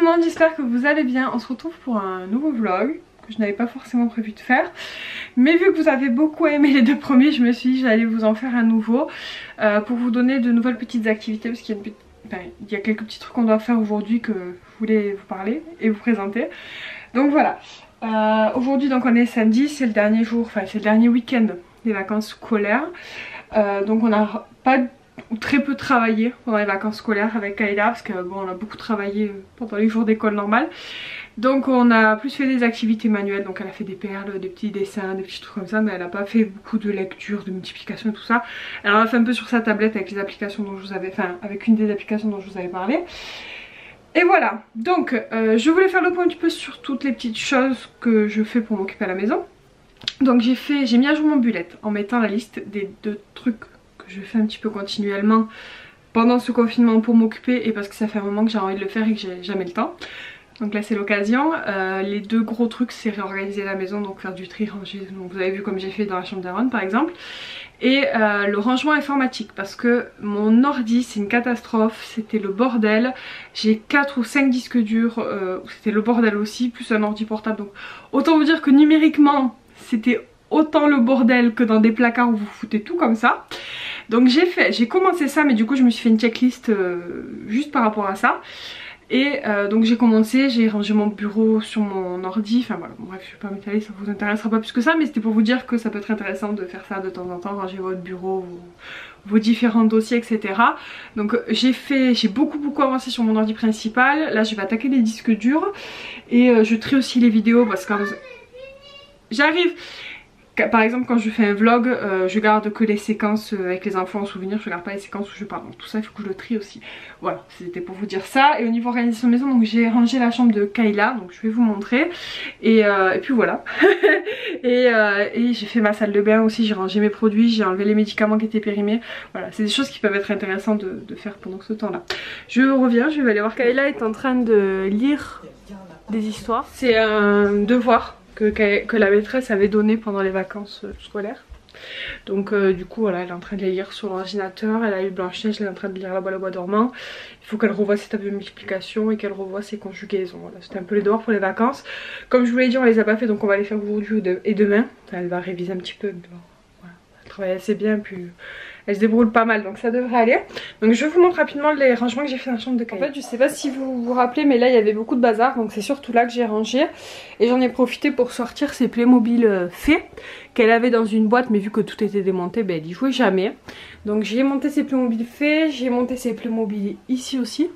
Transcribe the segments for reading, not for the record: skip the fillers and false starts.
monde, j'espère que vous allez bien. On se retrouve pour un nouveau vlog que je n'avais pas forcément prévu de faire. Mais vu que vous avez beaucoup aimé les deux premiers, je me suis dit j'allais vous en faire un nouveau pour vous donner de nouvelles petites activités parce qu'il y a il y a quelques petits trucs qu'on doit faire aujourd'hui que je voulais vous parler et vous présenter. Donc voilà, aujourd'hui donc on est samedi, c'est le dernier jour, enfin c'est le dernier week-end des vacances scolaires. Donc on n'a pas ou très peu travaillé pendant les vacances scolaires avec Kayla parce que bon on a beaucoup travaillé pendant les jours d'école normale. Donc on a plus fait des activités manuelles, donc elle a fait des perles, des petits dessins, des petits trucs comme ça, mais elle n'a pas fait beaucoup de lecture, de multiplication et tout ça. Elle en a fait un peu sur sa tablette avec les applications dont je vous avais, enfin avec une des applications dont je vous avais parlé. Et voilà, donc je voulais faire le point un petit peu sur toutes les petites choses que je fais pour m'occuper à la maison. Donc j'ai mis à jour mon bullet en mettant la liste des deux trucs que je fais un petit peu continuellement pendant ce confinement pour m'occuper et parce que ça fait un moment que j'ai envie de le faire et que j'ai jamais le temps. Donc là c'est l'occasion. Les deux gros trucs c'est réorganiser la maison, donc faire du tri, ranger, donc vous avez vu comme j'ai fait dans la chambre d'Aaron par exemple. Et le rangement informatique parce que mon ordi c'est une catastrophe, c'était le bordel. J'ai 4 ou 5 disques durs, c'était le bordel aussi, plus un ordi portable. Donc autant vous dire que numériquement c'était autant le bordel que dans des placards où vous foutez tout comme ça. Donc j'ai commencé ça, mais du coup je me suis fait une checklist juste par rapport à ça. Et donc j'ai commencé, j'ai rangé mon bureau sur mon ordi, enfin voilà, bon, bref je vais pas m'étaler, ça vous intéressera pas plus que ça, mais c'était pour vous dire que ça peut être intéressant de faire ça de temps en temps, ranger votre bureau, vos différents dossiers etc. Donc j'ai beaucoup avancé sur mon ordi principal, là je vais attaquer les disques durs et je trie aussi les vidéos parce que j'arrive. Par exemple quand je fais un vlog, je garde que les séquences avec les enfants en souvenir, je garde pas les séquences où je parle, donc tout ça il faut que je le trie aussi. Voilà, c'était pour vous dire ça. Et au niveau organisation de maison, donc j'ai rangé la chambre de Kayla, donc je vais vous montrer. Et puis voilà. et j'ai fait ma salle de bain aussi, j'ai rangé mes produits, j'ai enlevé les médicaments qui étaient périmés. Voilà, c'est des choses qui peuvent être intéressantes de faire pendant ce temps là. Je reviens, je vais aller voir. Kayla est en train de lire des histoires. C'est un devoir que la maîtresse avait donné pendant les vacances scolaires. Donc du coup voilà, elle est en train de les lire sur l'ordinateur. Elle a eu Blanche-Neige, elle est en train de lire La Bois dormant. Il faut qu'elle revoie ses tables de multiplication et qu'elle revoie ses conjugaisons. Voilà, c'était un peu les devoirs pour les vacances. Comme je vous l'ai dit, on les a pas fait, donc on va les faire aujourd'hui et demain. Elle va réviser un petit peu. Voilà, elle travaille assez bien, puis elle se débrouille pas mal, donc ça devrait aller. Donc je vous montre rapidement les rangements que j'ai fait dans la chambre de Kayla. En fait je sais pas si vous vous rappelez, mais là il y avait beaucoup de bazar, donc c'est surtout là que j'ai rangé. Et j'en ai profité pour sortir ces Playmobil faits qu'elle avait dans une boîte, mais vu que tout était démonté, ben, elle y jouait jamais. Donc j'ai monté ces Playmobil faits, j'ai monté ces Playmobil ici aussi.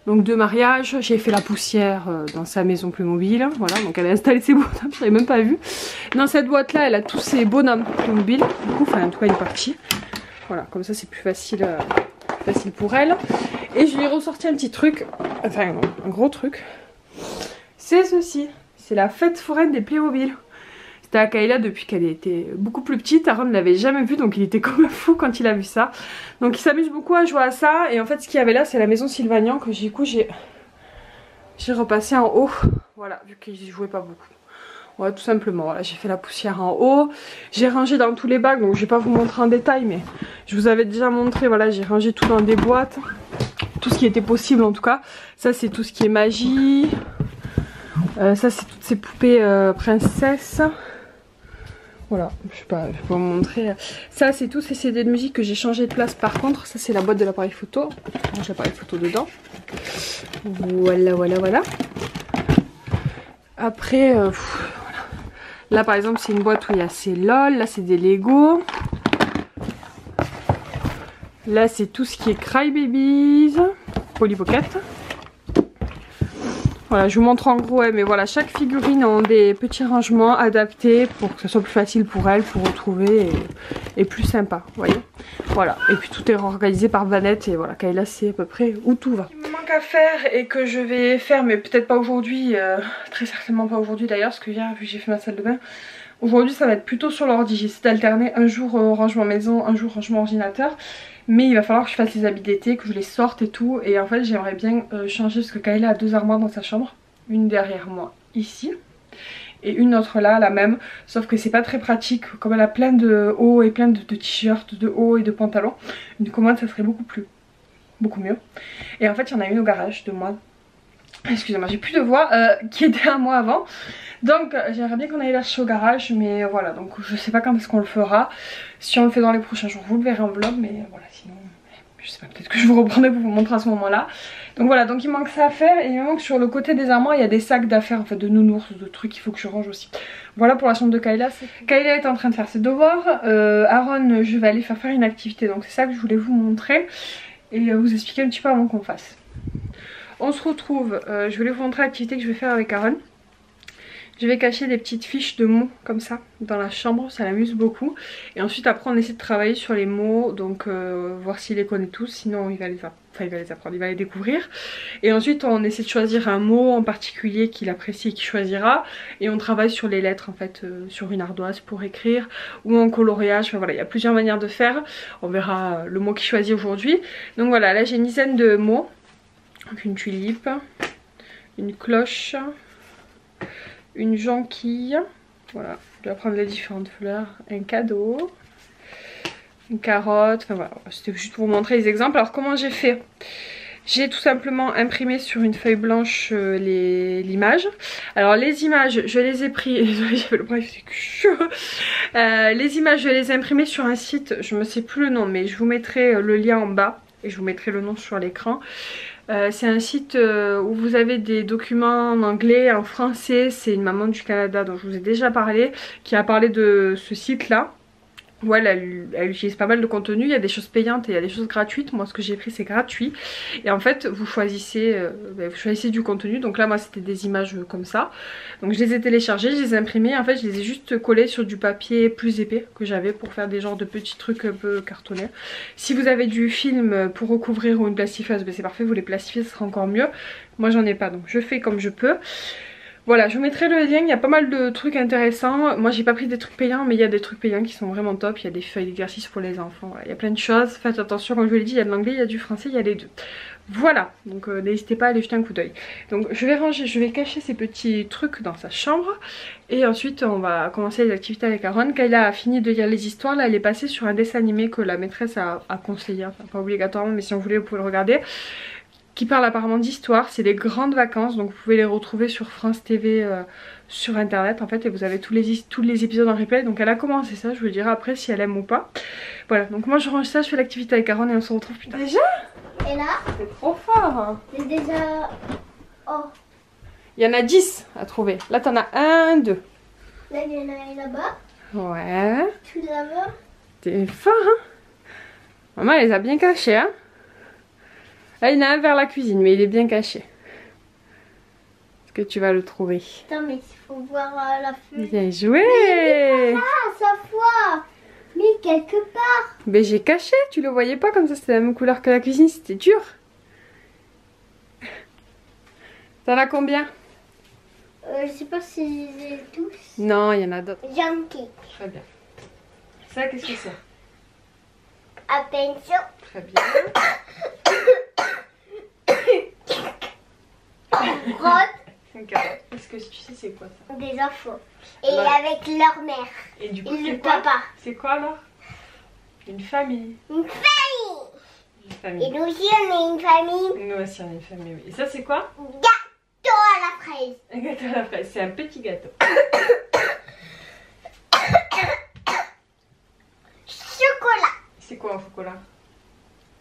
Donc de mariage, j'ai fait la poussière dans sa maison Playmobil, voilà, donc elle a installé ses bonhommes, je l'avais même pas vu. Dans cette boîte là, elle a tous ses bonhommes Playmobil, du coup, enfin en tout cas une partie. Voilà, comme ça c'est plus facile pour elle. Et je lui ai ressorti un petit truc, enfin un gros truc. C'est ceci, c'est la fête foraine des Playmobil. C'était à Kayla depuis qu'elle était beaucoup plus petite. Aaron ne l'avait jamais vu, donc il était comme un fou quand il a vu ça. Donc il s'amuse beaucoup à jouer à ça. Et en fait ce qu'il y avait là c'est la maison Sylvanian que du coup j'ai repassé en haut. Voilà, vu qu'ils y jouaient pas beaucoup. Ouais, tout simplement, voilà, j'ai fait la poussière en haut. J'ai rangé dans tous les bacs, donc je vais pas vous montrer en détail, mais je vous avais déjà montré, voilà, j'ai rangé tout dans des boîtes. Tout ce qui était possible en tout cas. Ça c'est tout ce qui est magie. Ça c'est toutes ces poupées princesses. Voilà, je vais pas vous montrer. Ça c'est tous ces CD de musique que j'ai changé de place par contre. Ça c'est la boîte de l'appareil photo. J'ai l'appareil photo dedans. Voilà. Après, voilà. Là par exemple c'est une boîte où il y a ces LOL, là c'est des Lego. Là c'est tout ce qui est Crybabies, Polly Pocket. Voilà, je vous montre en gros, mais voilà, chaque figurine a des petits rangements adaptés pour que ce soit plus facile pour elle, pour retrouver et plus sympa, vous voyez. Voilà, et puis tout est organisé par Vanette et voilà, Kayla sait à peu près où tout va. Il me manque à faire et que je vais faire, mais peut-être pas aujourd'hui, très certainement pas aujourd'hui d'ailleurs, parce que hier, vu que j'ai fait ma salle de bain, aujourd'hui ça va être plutôt sur l'ordi. J'essaie d'alterner un jour rangement maison, un jour rangement ordinateur. Mais il va falloir que je fasse les habits d'été, que je les sorte et tout. Et en fait j'aimerais bien changer parce que Kayla a 2 armoires dans sa chambre. Une derrière moi ici. Et une autre là, la même. Sauf que c'est pas très pratique. Comme elle a plein de hauts et plein de t-shirts, de hauts et de pantalons. Une commode ça serait beaucoup mieux. Et en fait il y en a une au garage de moi. excusez-moi, j'ai plus de voix, qui était à moi avant. Donc j'aimerais bien qu'on aille l'acheter au garage, mais voilà, donc je sais pas quand est-ce qu'on le fera. Si on le fait dans les prochains jours, vous le verrez en vlog, mais voilà, sinon je sais pas, peut-être que je vous reprendrai pour vous montrer à ce moment là. Donc voilà, donc il manque ça à faire, et il me manque sur le côté des armoires, il y a des sacs d'affaires en fait, de nounours, de trucs qu'il faut que je range aussi. Voilà pour la chambre de Kayla. Kayla est en train de faire ses devoirs, Aaron, je vais aller faire une activité, donc c'est ça que je voulais vous montrer et vous expliquer un petit peu avant qu'on fasse. On se retrouve, je voulais vous montrer l'activité que je vais faire avec Aaron. Je vais cacher des petites fiches de mots comme ça dans la chambre, ça l'amuse beaucoup. Et ensuite après on essaie de travailler sur les mots, donc voir s'il les connaît tous, sinon il va les apprendre, il va les découvrir. Et ensuite on essaie de choisir un mot en particulier qu'il apprécie et qu'il choisira. Et on travaille sur les lettres en fait, sur une ardoise pour écrire ou en coloriage. Enfin voilà, il y a plusieurs manières de faire. On verra le mot qu'il choisit aujourd'hui. Donc voilà, là j'ai une dizaine de mots. Donc une tulipe, une cloche, une jonquille, voilà, je dois prendre les différentes fleurs, un cadeau, une carotte, enfin voilà, c'était juste pour vous montrer les exemples. Alors comment j'ai fait? J'ai tout simplement imprimé sur une feuille blanche l'image. Alors les images, je les ai pris, désolée j'avais le bras c'est chaud. Les images je les ai imprimées sur un site, je ne sais plus le nom, mais je vous mettrai le lien en bas et je vous mettrai le nom sur l'écran. C'est un site où vous avez des documents en anglais, en français. C'est une maman du Canada dont je vous ai déjà parlé, qui a parlé de ce site là. où elle utilise pas mal de contenu. Il y a des choses payantes et il y a des choses gratuites. Moi ce que j'ai pris c'est gratuit. Et en fait vous choisissez du contenu. Donc là moi c'était des images comme ça. Donc je les ai téléchargées, je les ai imprimées. En fait je les ai juste collées sur du papier plus épais que j'avais pour faire des genres de petits trucs un peu cartonnés. Si vous avez du film pour recouvrir ou une plastifieuse, ben c'est parfait, vous les plastifiez, ce sera encore mieux. Moi j'en ai pas donc je fais comme je peux. Voilà, je vous mettrai le lien, il y a pas mal de trucs intéressants. Moi j'ai pas pris des trucs payants, mais il y a des trucs payants qui sont vraiment top. Il y a des feuilles d'exercice pour les enfants, voilà. Il y a plein de choses. Faites attention, comme je vous l'ai dit, il y a de l'anglais, il y a du français, il y a les deux. Voilà, donc n'hésitez pas à aller jeter un coup d'œil. Donc je vais ranger, je vais cacher ces petits trucs dans sa chambre. Et ensuite on va commencer les activités avec Aaron. Kayla a fini de lire les histoires, là elle est passée sur un dessin animé que la maîtresse a conseillé. Enfin pas obligatoirement, mais si on voulait vous pouvez le regarder. Qui parle apparemment d'histoire, c'est les grandes vacances, donc vous pouvez les retrouver sur France TV sur internet en fait, et vous avez tous les épisodes en replay. Donc elle a commencé ça, je vous dirai après si elle aime ou pas. Voilà, donc moi je range ça, je fais l'activité avec Aaron et on se retrouve plus tard. Déjà? Et là? C'est trop fort hein. C'est déjà... Oh. Il y en a 10 à trouver, là t'en as 1, 2. Là il y en a un là-bas. Ouais. Tout là-bas. T'es fort hein. Maman elle les a bien cachés hein. Là il y en a un vers la cuisine mais il est bien caché. Est-ce que tu vas le trouver? Attends mais il faut voir la feuille. Bien joué. Ah ça voit. Mais quelque part. Mais j'ai caché, tu le voyais pas comme ça, c'était la même couleur que la cuisine, c'était dur. T'en as combien? Je sais pas si j'ai tous. Non, il y en a d'autres. Junkie. Très bien. Ça, qu'est-ce que c'est? Attention. Très bien. Grotte. Une carotte. Est-ce que tu sais c'est quoi ça? Des enfants. Et Ouais. avec leur mère. Et du coup, Et c'est le quoi? papa. C'est quoi alors? Une famille. Une famille. Une famille. Et nous aussi on est une famille. Nous aussi on est une famille. Oui. Et ça c'est quoi? Gâteau à la fraise. Un gâteau à la fraise. C'est un petit gâteau. Chocolat. C'est quoi un chocolat?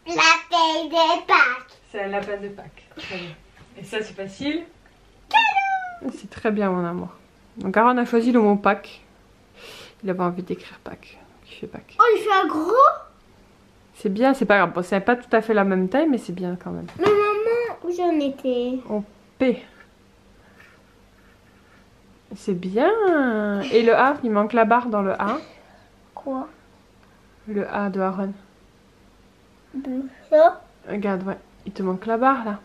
La feuille de Pâques. C'est un lapin de Pâques. Très bien. Et ça c'est facile. C'est très bien mon amour. Donc Aaron a choisi le mot Pâques. Il avait envie d'écrire Pâques. Il fait Pâques. Oh il fait un gros. C'est bien, c'est pas grave. Bon, c'est pas tout à fait la même taille mais c'est bien quand même. Mais maman, où j'en étais? En P. C'est bien. Et le A, il manque la barre dans le A. Quoi? Le A de Aaron. Ça? Regarde, ouais. Il te manque la barre là.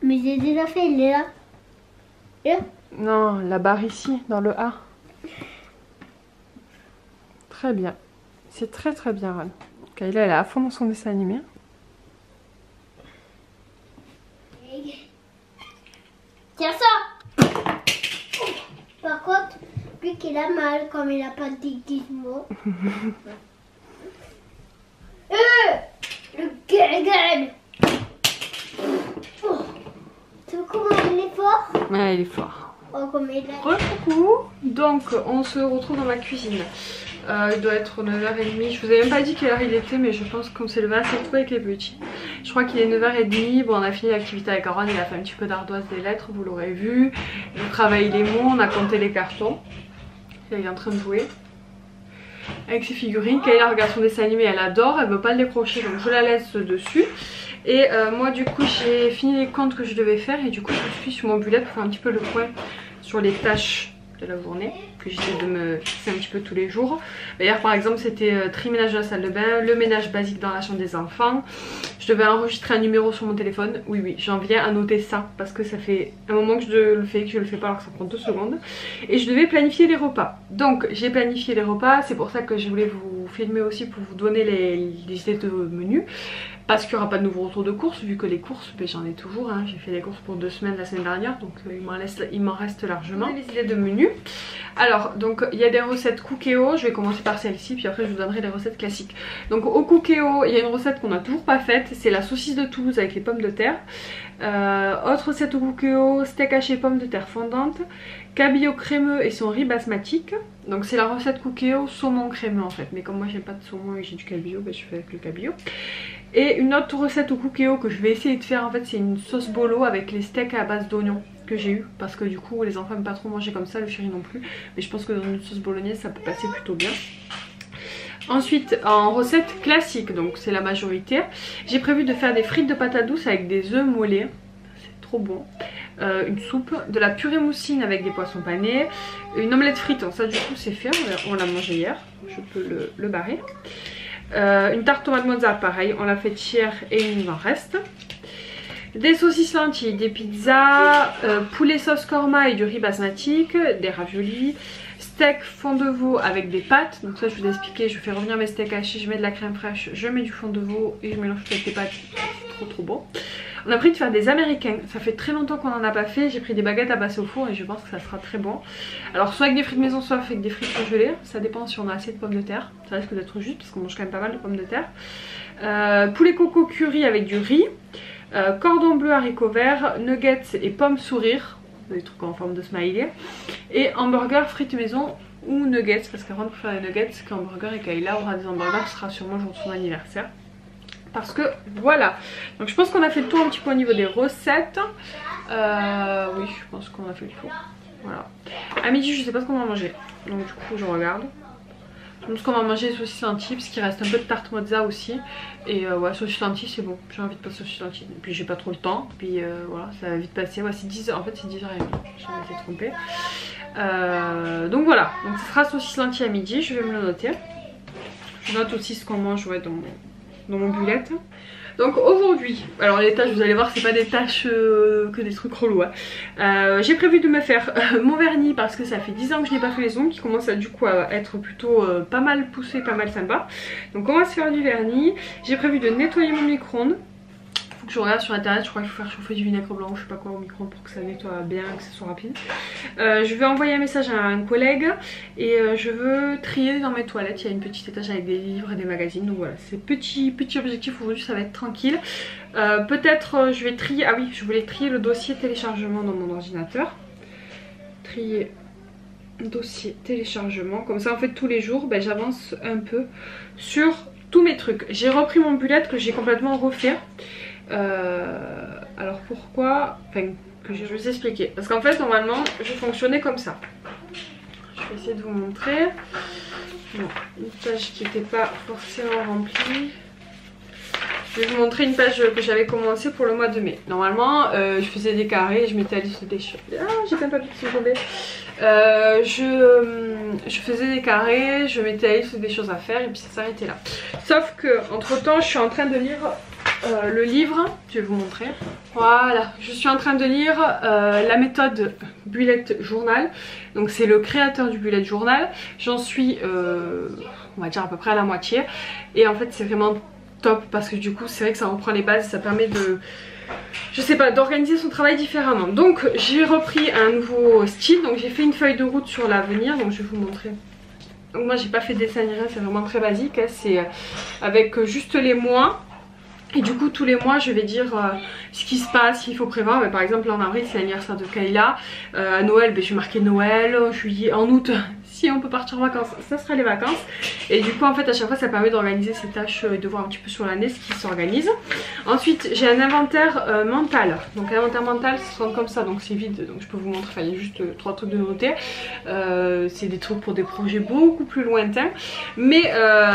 Mais j'ai déjà fait, il est là. Là? Non, la barre ici, dans le A. Très bien. C'est très très bien, Aaron. Kayla, elle est à fond dans son dessin animé. Tiens ça! Par contre, lui qu'il a mal comme il a pas de déguisement. Le gueule! fort. Ouais, il est fort. Oh, comme il est. Coucou. Donc on se retrouve dans ma cuisine. Il doit être 9h30. Je vous avais même pas dit quelle heure il était, mais je pense qu'on s'est levé assez tôt avec les petits. Je crois qu'il est 9h30. Bon, on a fini l'activité avec Aaron, il a fait un petit peu d'ardoise des lettres, vous l'aurez vu. Il travaille les mots, on a compté les cartons. Il est en train de jouer avec ses figurines. Kayla regarde son dessin animé, elle adore, elle veut pas le décrocher, donc je la laisse dessus. Et moi du coup j'ai fini les comptes que je devais faire et du coup je suis sur mon bullet pour faire un petit peu le point sur les tâches de la journée que j'essaie de me fixer un petit peu tous les jours. Hier par exemple c'était tri-ménage de la salle de bain, le ménage basique dans la chambre des enfants. Je devais enregistrer un numéro sur mon téléphone. Oui, j'en viens à noter ça parce que ça fait un moment que je le fais, que je le fais pas alors que ça prend 2 secondes. Et je devais planifier les repas. Donc j'ai planifié les repas, c'est pour ça que je voulais vous filmer aussi pour vous donner les idées de menus. Parce qu'il n'y aura pas de nouveau retour de courses, vu que les courses, ben, j'en ai toujours. Hein. J'ai fait les courses pour 2 semaines la semaine dernière, donc il m'en reste largement. Les idées de menus. Alors, donc il y a des recettes Cookéo, je vais commencer par celle-ci, puis après je vous donnerai les recettes classiques. Donc au Cookéo, il y a une recette qu'on n'a toujours pas faite, c'est la saucisse de Toulouse avec les pommes de terre. Autre recette au Cookéo, steak haché pommes de terre fondantes, cabillaud crémeux et son riz basmatique. Donc c'est la recette Cookéo saumon crémeux en fait, mais comme moi j'ai pas de saumon et j'ai du cabillaud, ben, je fais avec le cabillaud. Et une autre recette au Cookéo que je vais essayer de faire en fait, c'est une sauce bolo avec les steaks à base d'oignons que j'ai eu, parce que du coup les enfants n'aiment pas trop manger comme ça, le chéri non plus, mais je pense que dans une sauce bolognaise ça peut passer plutôt bien. Ensuite en recette classique, donc c'est la majorité, j'ai prévu de faire des frites de patates douces avec des œufs mollets, c'est trop bon. Une soupe, de la purée moussine avec des poissons panés, une omelette frite, donc ça du coup c'est fait, on l'a mangé hier, je peux le barrer. Une tarte tomate mozza, pareil, on l'a fait hier et il nous en reste. Des saucisses lentilles, des pizzas, poulet sauce korma et du riz basmatique, des raviolis, steak fond de veau avec des pâtes. Donc ça je vous ai expliqué, je fais revenir mes steaks hachés, je mets de la crème fraîche, je mets du fond de veau et je mélange tout avec des pâtes. C'est trop bon. On a pris de faire des américains, ça fait très longtemps qu'on n'en a pas fait, j'ai pris des baguettes à passer au four et je pense que ça sera très bon. Alors soit avec des frites maison, soit avec des frites congelées, ça dépend si on a assez de pommes de terre, ça risque d'être juste parce qu'on mange quand même pas mal de pommes de terre. Poulet coco curry avec du riz, cordon bleu haricots verts, nuggets et pommes sourire, des trucs en forme de smiley, et hamburger frites maison ou nuggets, parce qu'avant de faire les nuggets, qu'hamburger et Kayla aura des hamburgers, ce sera sûrement le jour de son anniversaire. Parce que voilà, donc je pense qu'on a fait le tour un petit peu au niveau des recettes. Oui, je pense qu'on a fait le tour. Voilà. À midi, je sais pas ce qu'on va manger, donc du coup, je regarde. Je pense qu'on va manger des saucisses lentilles, parce qu'il reste un peu de tarte mozza aussi. Et ouais, saucisses lentilles, c'est bon. J'ai envie de passer saucisses lentilles. Et puis, j'ai pas trop le temps. Puis voilà, ça va vite passer. Ouais, c'est 10h. En fait, c'est 10h30. Je m'étais trompée. Donc voilà, donc ce sera saucisses lentilles à midi. Je vais me le noter. Je note aussi ce qu'on mange ouais, dans mon bullet. Donc aujourd'hui, alors les tâches vous allez voir c'est pas des tâches que des trucs relous hein. J'ai prévu de me faire mon vernis parce que ça fait 10 ans que je n'ai pas fait les ongles qui commencent à, du coup à être plutôt pas mal poussé, pas mal sympa. Donc on va se faire du vernis. J'ai prévu de nettoyer mon micro-ondes. Faut que je regarde sur internet, je crois qu'il faut faire chauffer du vinaigre blanc ou je sais pas quoi au micro-ondes pour que ça nettoie bien, que ça soit rapide. Je vais envoyer un message à un collègue et je veux trier dans mes toilettes. Il y a une petite étage avec des livres et des magazines, donc voilà, c'est petit objectif aujourd'hui, ça va être tranquille. Peut-être je vais trier, ah oui, je voulais trier le dossier téléchargement dans mon ordinateur. Trier dossier téléchargement, comme ça en fait tous les jours ben, j'avance un peu sur tous mes trucs. J'ai repris mon bullet que j'ai complètement refait. Alors pourquoi, enfin que je vais vous expliquer, parce qu'en fait normalement je fonctionnais comme ça. Je vais essayer de vous montrer. Bon, une page qui n'était pas forcément remplie. Je vais vous montrer une page que j'avais commencé pour le mois de mai. Normalement je faisais des carrés, je mettais la liste des choses. Ah, j'ai plein de papier qui sont tombés. Je faisais des carrés, je mettais la liste des choses à faire et puis ça s'arrêtait là. Sauf que entre temps je suis en train de lire le livre, je vais vous montrer. Voilà, je suis en train de lire la méthode Bullet Journal. Donc c'est le créateur du Bullet Journal. J'en suis on va dire à peu près à la moitié. Et en fait c'est vraiment top parce que du coup c'est vrai que ça reprend les bases, ça permet de, je sais pas, d'organiser son travail différemment. Donc j'ai repris un nouveau style, donc j'ai fait une feuille de route sur l'avenir, donc je vais vous montrer. Donc moi j'ai pas fait de dessin ni rien, c'est vraiment très basique, hein. C'est avec juste les mois Et du coup tous les mois je vais dire ce qui se passe, ce qu'il faut prévoir. Mais par exemple là, en avril c'est l'anniversaire de Kayla, à Noël je vais marquer Noël, juillet, en août si on peut partir en vacances ça sera les vacances. Et du coup en fait à chaque fois ça permet d'organiser ses tâches et de voir un petit peu sur l'année ce qui s'organise. Ensuite j'ai un inventaire mental. Donc l'inventaire mental ça se rend comme ça, donc c'est vide, donc je peux vous montrer, enfin, il y a juste 3 trucs de noter. C'est des trucs pour des projets beaucoup plus lointains, mais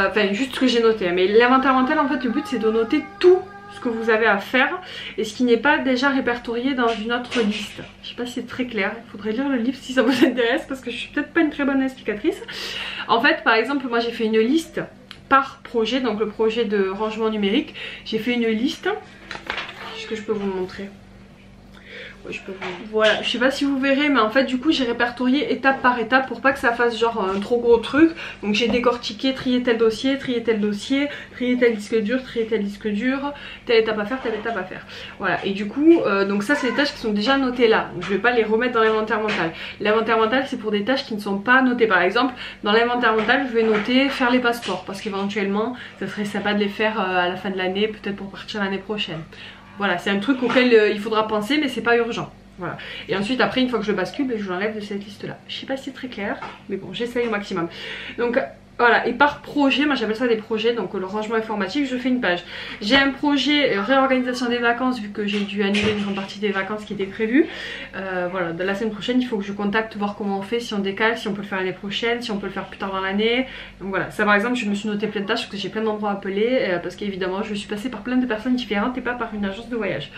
enfin juste ce que j'ai noté. Mais l'inventaire mental en fait le but c'est de noter tout ce que vous avez à faire et ce qui n'est pas déjà répertorié dans une autre liste. Je sais pas si c'est très clair, il faudrait lire le livre si ça vous intéresse parce que je suis peut-être pas une très bonne explicatrice. En fait par exemple moi j'ai fait une liste par projet, donc le projet de rangement numérique, j'ai fait une liste. Est-ce que je peux vous montrer? Voilà, je sais pas si vous verrez, mais en fait du coup j'ai répertorié étape par étape pour pas que ça fasse genre un trop gros truc. Donc j'ai décortiqué, trié tel dossier, trié tel dossier, trié tel disque dur, trié tel disque dur, telle étape à faire, telle étape à faire. Voilà, et du coup donc ça c'est des tâches qui sont déjà notées là, donc je vais pas les remettre dans l'inventaire mental. L'inventaire mental c'est pour des tâches qui ne sont pas notées. Par exemple dans l'inventaire mental je vais noter faire les passeports parce qu'éventuellement ça serait sympa de les faire à la fin de l'année, peut-être pour partir l'année prochaine. Voilà, c'est un truc auquel il faudra penser mais c'est pas urgent. Voilà. Et ensuite après une fois que je le bascule, je l'enlève de cette liste là. Je sais pas si c'est très clair mais bon j'essaye au maximum. Donc voilà, et par projet, moi j'appelle ça des projets, donc le rangement informatique, je fais une page. J'ai un projet réorganisation des vacances vu que j'ai dû annuler une grande partie des vacances qui étaient prévues. Voilà, de la semaine prochaine il faut que je contacte, voir comment on fait, si on décale, si on peut le faire l'année prochaine, si on peut le faire plus tard dans l'année. Donc voilà, ça par exemple je me suis noté plein de tâches parce que j'ai plein d'endroits à appeler, parce qu'évidemment je suis passée par plein de personnes différentes et pas par une agence de voyage.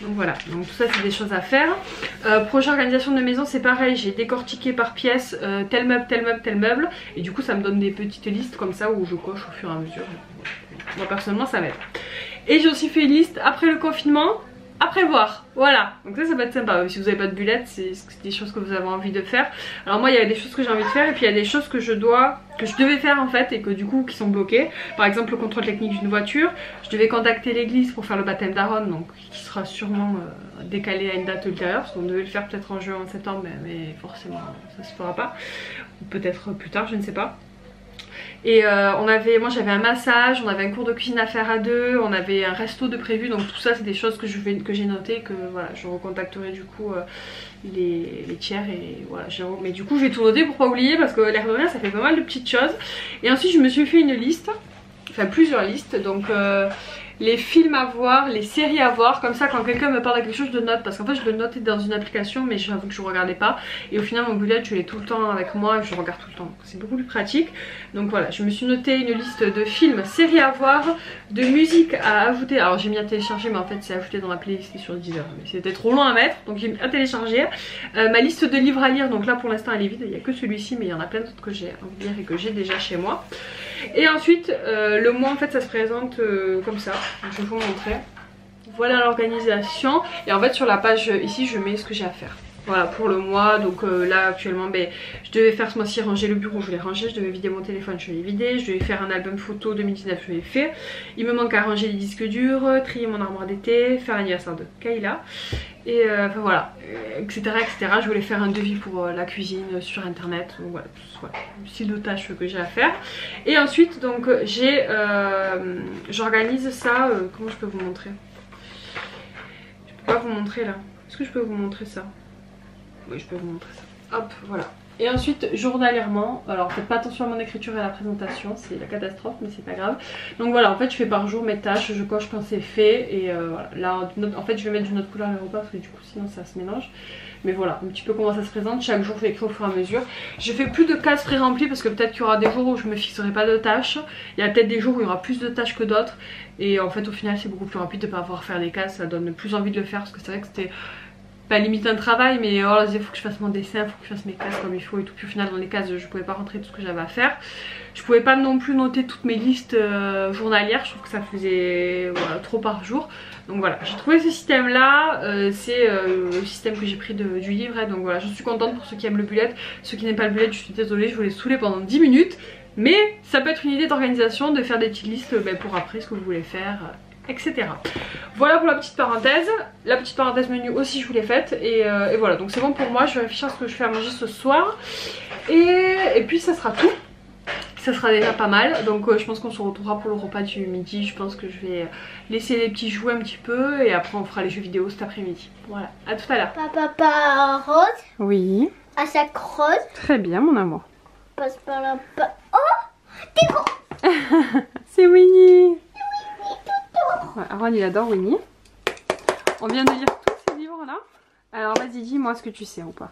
Donc voilà, donc tout ça c'est des choses à faire. Projet organisation de maison c'est pareil, j'ai décortiqué par pièce tel meuble, tel meuble, tel meuble. Et du coup ça me donne des petites listes comme ça où je coche au fur et à mesure. Moi personnellement ça m'aide. Et j'ai aussi fait une liste après le confinement à prévoir. Voilà, donc ça va être sympa. Si vous n'avez pas de bullet, c'est des choses que vous avez envie de faire. Alors moi il y a des choses que j'ai envie de faire et puis il y a des choses que je devais faire en fait et que du coup qui sont bloquées. Par exemple le contrôle technique d'une voiture, je devais contacter l'église pour faire le baptême d'Aaron, donc qui sera sûrement décalé à une date ultérieure parce qu'on devait le faire peut-être en juin ou en septembre mais forcément ça se fera pas, ou peut-être plus tard, je ne sais pas. Et moi j'avais un massage, on avait un cours de cuisine à faire à deux, on avait un resto de prévu, donc tout ça c'est des choses que j'ai notées, que voilà je recontacterai du coup les tiers et voilà. Mais du coup je vais tout noter pour pas oublier parce que l'air de rien ça fait pas mal de petites choses. Et ensuite je me suis fait une liste, enfin plusieurs listes, donc les films à voir, les séries à voir, comme ça quand quelqu'un me parle de quelque chose je le note, parce qu'en fait je le notais dans une application mais j'avoue que je regardais pas et au final mon bullet je l'ai tout le temps avec moi et je regarde tout le temps, c'est beaucoup plus pratique. Donc voilà, je me suis noté une liste de films, séries à voir, de musique à ajouter. Alors j'ai mis à télécharger mais en fait c'est ajouté dans la playlist sur Deezer, mais c'était trop long à mettre donc j'ai mis à télécharger. Ma liste de livres à lire, donc là pour l'instant elle est vide, il n'y a que celui-ci mais il y en a plein d'autres que j'ai envie de lire et que j'ai déjà chez moi. Et ensuite le mois en fait ça se présente comme ça. Donc, je vais vous montrer. Voilà l'organisation. Et en fait sur la page ici je mets ce que j'ai à faire. Voilà pour le mois. Donc là actuellement je devais faire ce mois-ci ranger le bureau, je l'ai rangé. Je devais vider mon téléphone, je l'ai vidé. Je devais faire un album photo 2019, je l'ai fait. Il me manque à ranger les disques durs, trier mon armoire d'été, faire l'anniversaire de Kayla. Et enfin voilà, etc, etc. Je voulais faire un devis pour la cuisine sur internet. Donc voilà, le style de tâches que j'ai à faire. Et ensuite donc j'organise ça. Comment je peux vous montrer? Je peux pas vous montrer là. Est-ce que je peux vous montrer ça? Oui, je peux vous montrer ça. Hop, voilà. Et ensuite journalièrement, alors faites pas attention à mon écriture et à la présentation, c'est la catastrophe mais c'est pas grave. Donc voilà, en fait je fais par jour mes tâches, je coche quand c'est fait. Et voilà, là en fait je vais mettre d'une autre couleur les repas parce que du coup sinon ça se mélange. Mais voilà, un petit peu comment ça se présente, chaque jour je vais écrire au fur et à mesure. Je fais plus de cases pré-remplies parce que peut-être qu'il y aura des jours où je me fixerai pas de tâches. Il y a peut-être des jours où il y aura plus de tâches que d'autres. Et en fait au final c'est beaucoup plus rapide de pas avoir à faire des cases, ça donne plus envie de le faire parce que c'est vrai que c'était pas limite un travail mais oh, il faut que je fasse mon dessin, il faut que je fasse mes cases comme il faut et tout. Puis au final dans les cases je pouvais pas rentrer tout ce que j'avais à faire. Je pouvais pas non plus noter toutes mes listes journalières, je trouve que ça faisait voilà, trop par jour. Donc voilà, j'ai trouvé ce système là, c'est le système que j'ai pris du livre. Donc voilà, je suis contente pour ceux qui aiment le bullet. Ceux qui n'aiment pas le bullet, je suis désolée, je vous l'ai saoulé pendant 10 minutes. Mais ça peut être une idée d'organisation de faire des petites listes pour après ce que vous voulez faire. Etc. Voilà pour la petite parenthèse. La petite parenthèse menu aussi je vous l'ai faite. Et voilà, donc c'est bon pour moi. Je vais réfléchir à ce que je fais à manger ce soir. Et puis ça sera tout. ça sera déjà pas mal. Donc je pense qu'on se retrouvera pour le repas du midi. Je pense que je vais laisser les petits jouer un petit peu et après on fera les jeux vidéo cet après-midi. Voilà, à tout à l'heure. Papa rose. Oui. À sa rose. Très bien mon amour. Passe par là. Oh, t'es gros. C'est Winnie. Ouais, Aaron il adore Winnie. On vient de lire tous ces livres là. Alors vas-y, dis-moi ce que tu sais ou pas.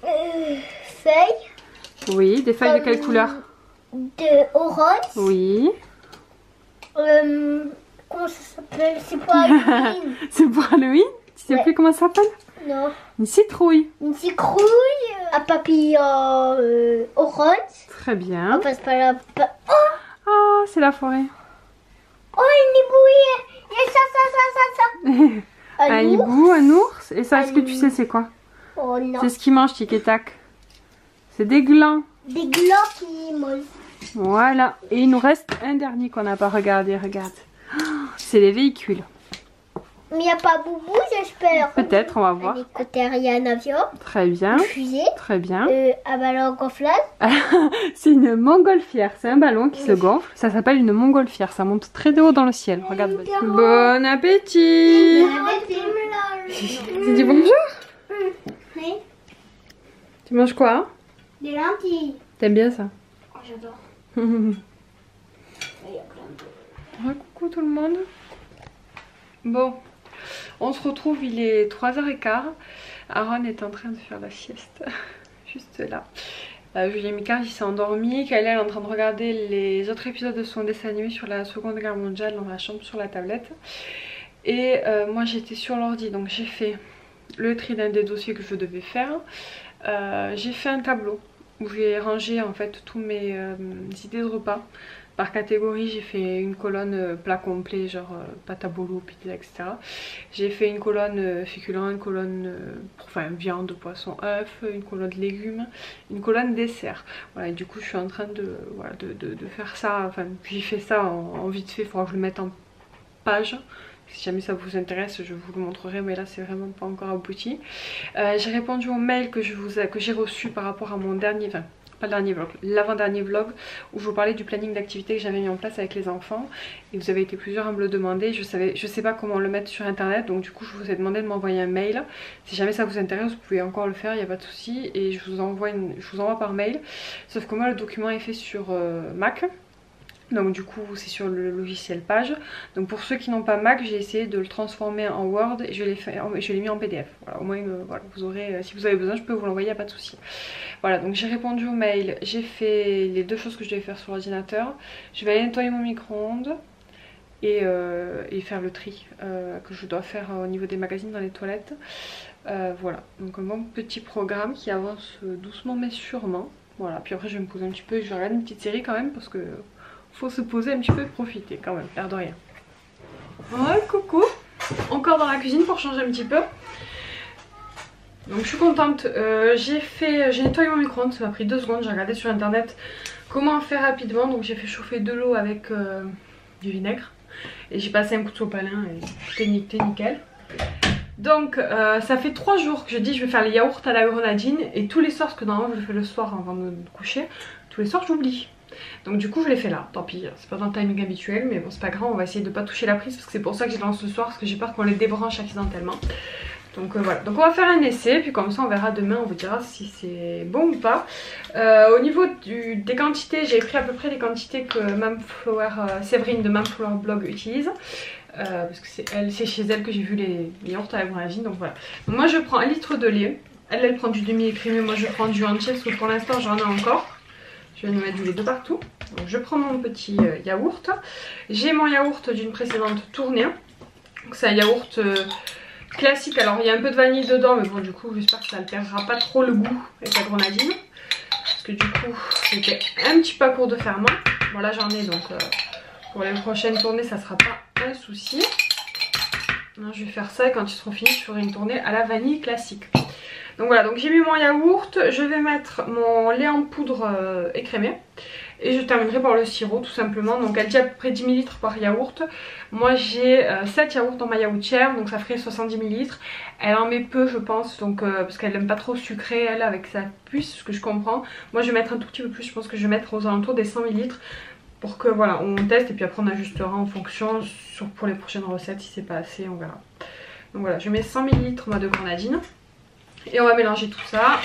Feuilles. Oui, des feuilles de quelle couleur? De orange. Oui. Comment ça s'appelle? C'est pour Halloween. C'est pour Halloween? Tu sais plus comment ça s'appelle? Non. Une citrouille. Une citrouille. Un papillon orange. Très bien. On passe par là. Oh, Ah, c'est la forêt. oh, une hibou. Il y a ça. Un hibou, un ours. Et ça, est-ce que tu sais c'est quoi? Oh non. C'est ce qui mange tic et tac. C'est des glands. Des glands qui mangent. Voilà. Et il nous reste un dernier qu'on n'a pas regardé. Regarde. C'est les véhicules. Mais il n'y a pas Boubou, j'espère. Peut-être, on va voir. Un hélicoptère, il y a un avion. Très bien. Une fusée. Très bien. Un ballon gonflable. C'est une montgolfière. C'est un ballon qui se gonfle. Ça s'appelle une montgolfière. Ça monte très haut dans le ciel. Regarde. Bon appétit. Tu dis bonjour? Oui. Tu manges quoi? Des lentilles. T'aimes bien ça? Oh, j'adore. Coucou tout le monde. Bon, on se retrouve, il est 3h15. Aaron est en train de faire la sieste, juste là. Julien Micard il s'est endormi. Kayla elle est en train de regarder les autres épisodes de son dessin animé sur la Seconde Guerre mondiale dans la chambre sur la tablette. Et moi j'étais sur l'ordi, donc j'ai fait le tri d'un des dossiers que je devais faire. J'ai fait un tableau où j'ai rangé en fait tous mes idées de repas. Par catégorie, j'ai fait une colonne plat complet, genre pâte à bolo, pizza, etc. J'ai fait une colonne féculent, une colonne viande, poisson, œuf, une colonne légumes, une colonne dessert. Voilà, et du coup, je suis en train de faire ça. Enfin, j'ai fait ça en vite fait, il faudra que je le mette en page. Si jamais ça vous intéresse, je vous le montrerai, mais là, c'est vraiment pas encore abouti. J'ai répondu au mail que j'ai reçu par rapport à mon dernier... Enfin, pas le dernier vlog, l'avant-dernier vlog où je vous parlais du planning d'activité que j'avais mis en place avec les enfants et vous avez été plusieurs à me le demander. Je sais pas comment le mettre sur internet, donc du coup je vous ai demandé de m'envoyer un mail. Si jamais ça vous intéresse, vous pouvez encore le faire, il n'y a pas de souci, et je vous envoie par mail. Sauf que moi le document est fait sur Mac. Donc du coup c'est sur le logiciel Page. Donc pour ceux qui n'ont pas Mac, j'ai essayé de le transformer en Word et je l'ai mis en PDF. Voilà, au moins voilà, vous aurez, si vous avez besoin je peux vous l'envoyer, il n'y a pas de souci. Voilà, donc j'ai répondu au mail, j'ai fait les deux choses que je devais faire sur l'ordinateur. Je vais aller nettoyer mon micro-ondes et faire le tri que je dois faire au niveau des magazines dans les toilettes. Voilà, donc un bon petit programme qui avance doucement mais sûrement. Voilà, puis après je vais me poser un petit peu, je vais regarder une petite série quand même parce que faut se poser un petit peu et profiter quand même, l'air de rien. Ouais, coucou, encore dans la cuisine pour changer un petit peu. Donc je suis contente, j'ai nettoyé mon micro-ondes, ça m'a pris 2 secondes, j'ai regardé sur internet comment faire rapidement. Donc j'ai fait chauffer de l'eau avec du vinaigre et j'ai passé un coup de sopalin et tout est nickel. Donc ça fait 3 jours que je dis je vais faire les yaourts à la grenadine et tous les soirs, parce que normalement je le fais le soir avant de me coucher, tous les soirs j'oublie. Donc du coup je l'ai fait là, tant pis, c'est pas dans le timing habituel mais bon c'est pas grave, on va essayer de pas toucher la prise parce que c'est pour ça que je lance ce soir, parce que j'ai peur qu'on les débranche accidentellement. Donc voilà, donc on va faire un essai, puis comme ça on verra demain, on vous dira si c'est bon ou pas. Au niveau des quantités, j'ai pris à peu près les quantités que Séverine de Mamflower Blog utilise. Parce que c'est chez elle que j'ai vu les yaourts à la grenadine, donc voilà. Donc moi je prends 1 litre de lait, elle prend du demi-écrémé, moi je prends du entier parce que pour l'instant j'en ai encore. Je vais nous mettre du lait de partout. Donc je prends mon petit yaourt. J'ai mon yaourt d'une précédente tournée. Donc c'est un yaourt classique. Alors il y a un peu de vanille dedans, mais bon du coup j'espère que ça ne perdra pas trop le goût avec la grenadine. Parce que du coup c'était un petit peu à court de ferment. Bon là j'en ai, donc pour les prochaines tournées ça sera pas un souci. Non, je vais faire ça et quand ils seront finis je ferai une tournée à la vanille classique. Donc voilà, donc j'ai mis mon yaourt, je vais mettre mon lait en poudre écrémé. Et je terminerai par le sirop tout simplement. Donc elle dit à peu près 10 ml par yaourt. Moi j'ai 7 yaourts dans ma yaourtière, donc ça ferait 70 ml. Elle en met peu je pense, donc parce qu'elle n'aime pas trop sucré elle avec sa puce, ce que je comprends. Moi je vais mettre un tout petit peu plus, je pense que je vais mettre aux alentours des 100 ml. Pour que voilà on teste et puis après on ajustera en fonction pour les prochaines recettes, si c'est pas assez on verra. Donc voilà, je mets 100 ml moi de grenadine. Et on va mélanger tout ça.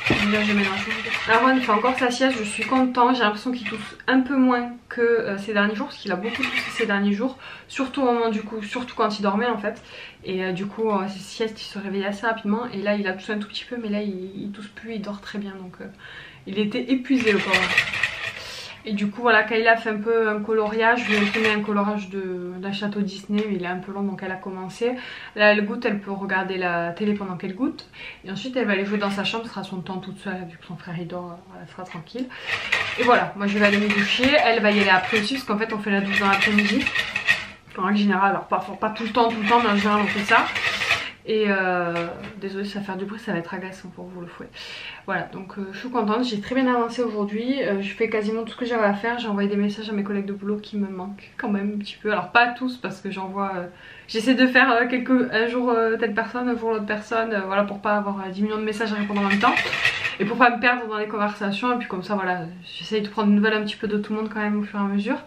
Là, je mélange. Aaron fait encore sa sieste, je suis contente. J'ai l'impression qu'il tousse un peu moins que ces derniers jours, parce qu'il a beaucoup toussé ces derniers jours, surtout au moment du coup, surtout quand il dormait en fait. Et du coup, ses siestes, il se réveillait assez rapidement. Et là, il a toussé un tout petit peu, mais là, il tousse plus, il dort très bien. Donc, il était épuisé le pauvre. Et du coup voilà, Kayla fait un peu un coloriage, je lui ai fait un coloriage d'un château Disney mais il est un peu long donc elle a commencé. Là elle goûte, elle peut regarder la télé pendant qu'elle goûte. Et ensuite elle va aller jouer dans sa chambre, ce sera son temps toute seule vu que son frère il dort, elle sera tranquille. Et voilà, moi je vais aller me doucher, elle va y aller après aussi parce qu'en fait on fait la douche dans l'après-midi. En règle générale, alors pas tout le temps mais en général on fait ça. Et désolée ça va faire du bruit, ça va être agaçant pour vous le fouet. Voilà donc je suis contente, j'ai très bien avancé aujourd'hui, je fais quasiment tout ce que j'avais à faire. J'ai envoyé des messages à mes collègues de boulot qui me manquent quand même un petit peu. Alors pas tous parce que j'envoie, j'essaie de faire un jour telle personne, un jour l'autre personne, voilà pour pas avoir 10 millions de messages à répondre en même temps. Et pour pas me perdre dans les conversations et puis comme ça voilà, j'essaye de prendre des nouvelles un petit peu de tout le monde quand même au fur et à mesure.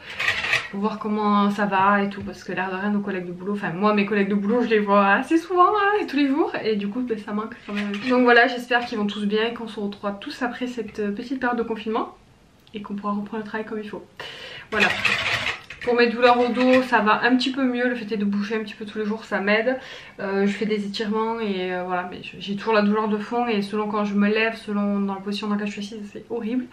Pour voir comment ça va et tout, parce que l'air de rien nos collègues de boulot, enfin moi mes collègues de boulot je les vois assez souvent hein, tous les jours et du coup ben, ça manque quand même. Donc voilà, j'espère qu'ils vont tous bien et qu'on se retrouvera tous après cette petite période de confinement et qu'on pourra reprendre le travail comme il faut. Voilà. Pour mes douleurs au dos ça va un petit peu mieux, le fait est de bouger un petit peu tous les jours ça m'aide. Je fais des étirements et voilà, mais j'ai toujours la douleur de fond et selon quand je me lève, selon dans la position dans laquelle je suis assise c'est horrible.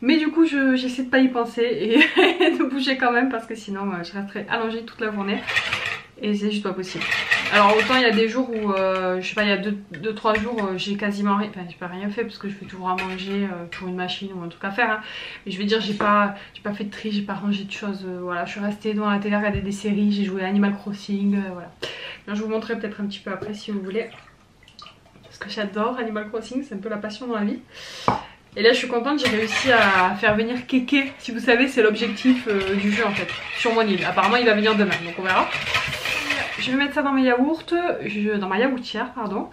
Mais du coup j'essaie de pas y penser et de bouger quand même parce que sinon je resterai allongée toute la journée et c'est juste pas possible. Alors autant il y a des jours où je sais pas, il y a 2-3 jours j'ai quasiment rien, enfin j'ai pas rien fait parce que je fais toujours à manger, toujours une machine ou un truc à faire hein. Mais je vais dire j'ai pas fait de tri, j'ai pas rangé de choses, voilà je suis restée devant la télé à regarder des séries, j'ai joué à Animal Crossing, voilà. Alors, je vous montrerai peut-être un petit peu après si vous voulez parce que j'adore Animal Crossing, c'est un peu la passion dans la vie. Et là je suis contente, j'ai réussi à faire venir Kéké, si vous savez c'est l'objectif du jeu en fait, sur mon île. Apparemment il va venir demain donc on verra. Je vais mettre ça dans mes yaourts, dans ma yaourtière pardon.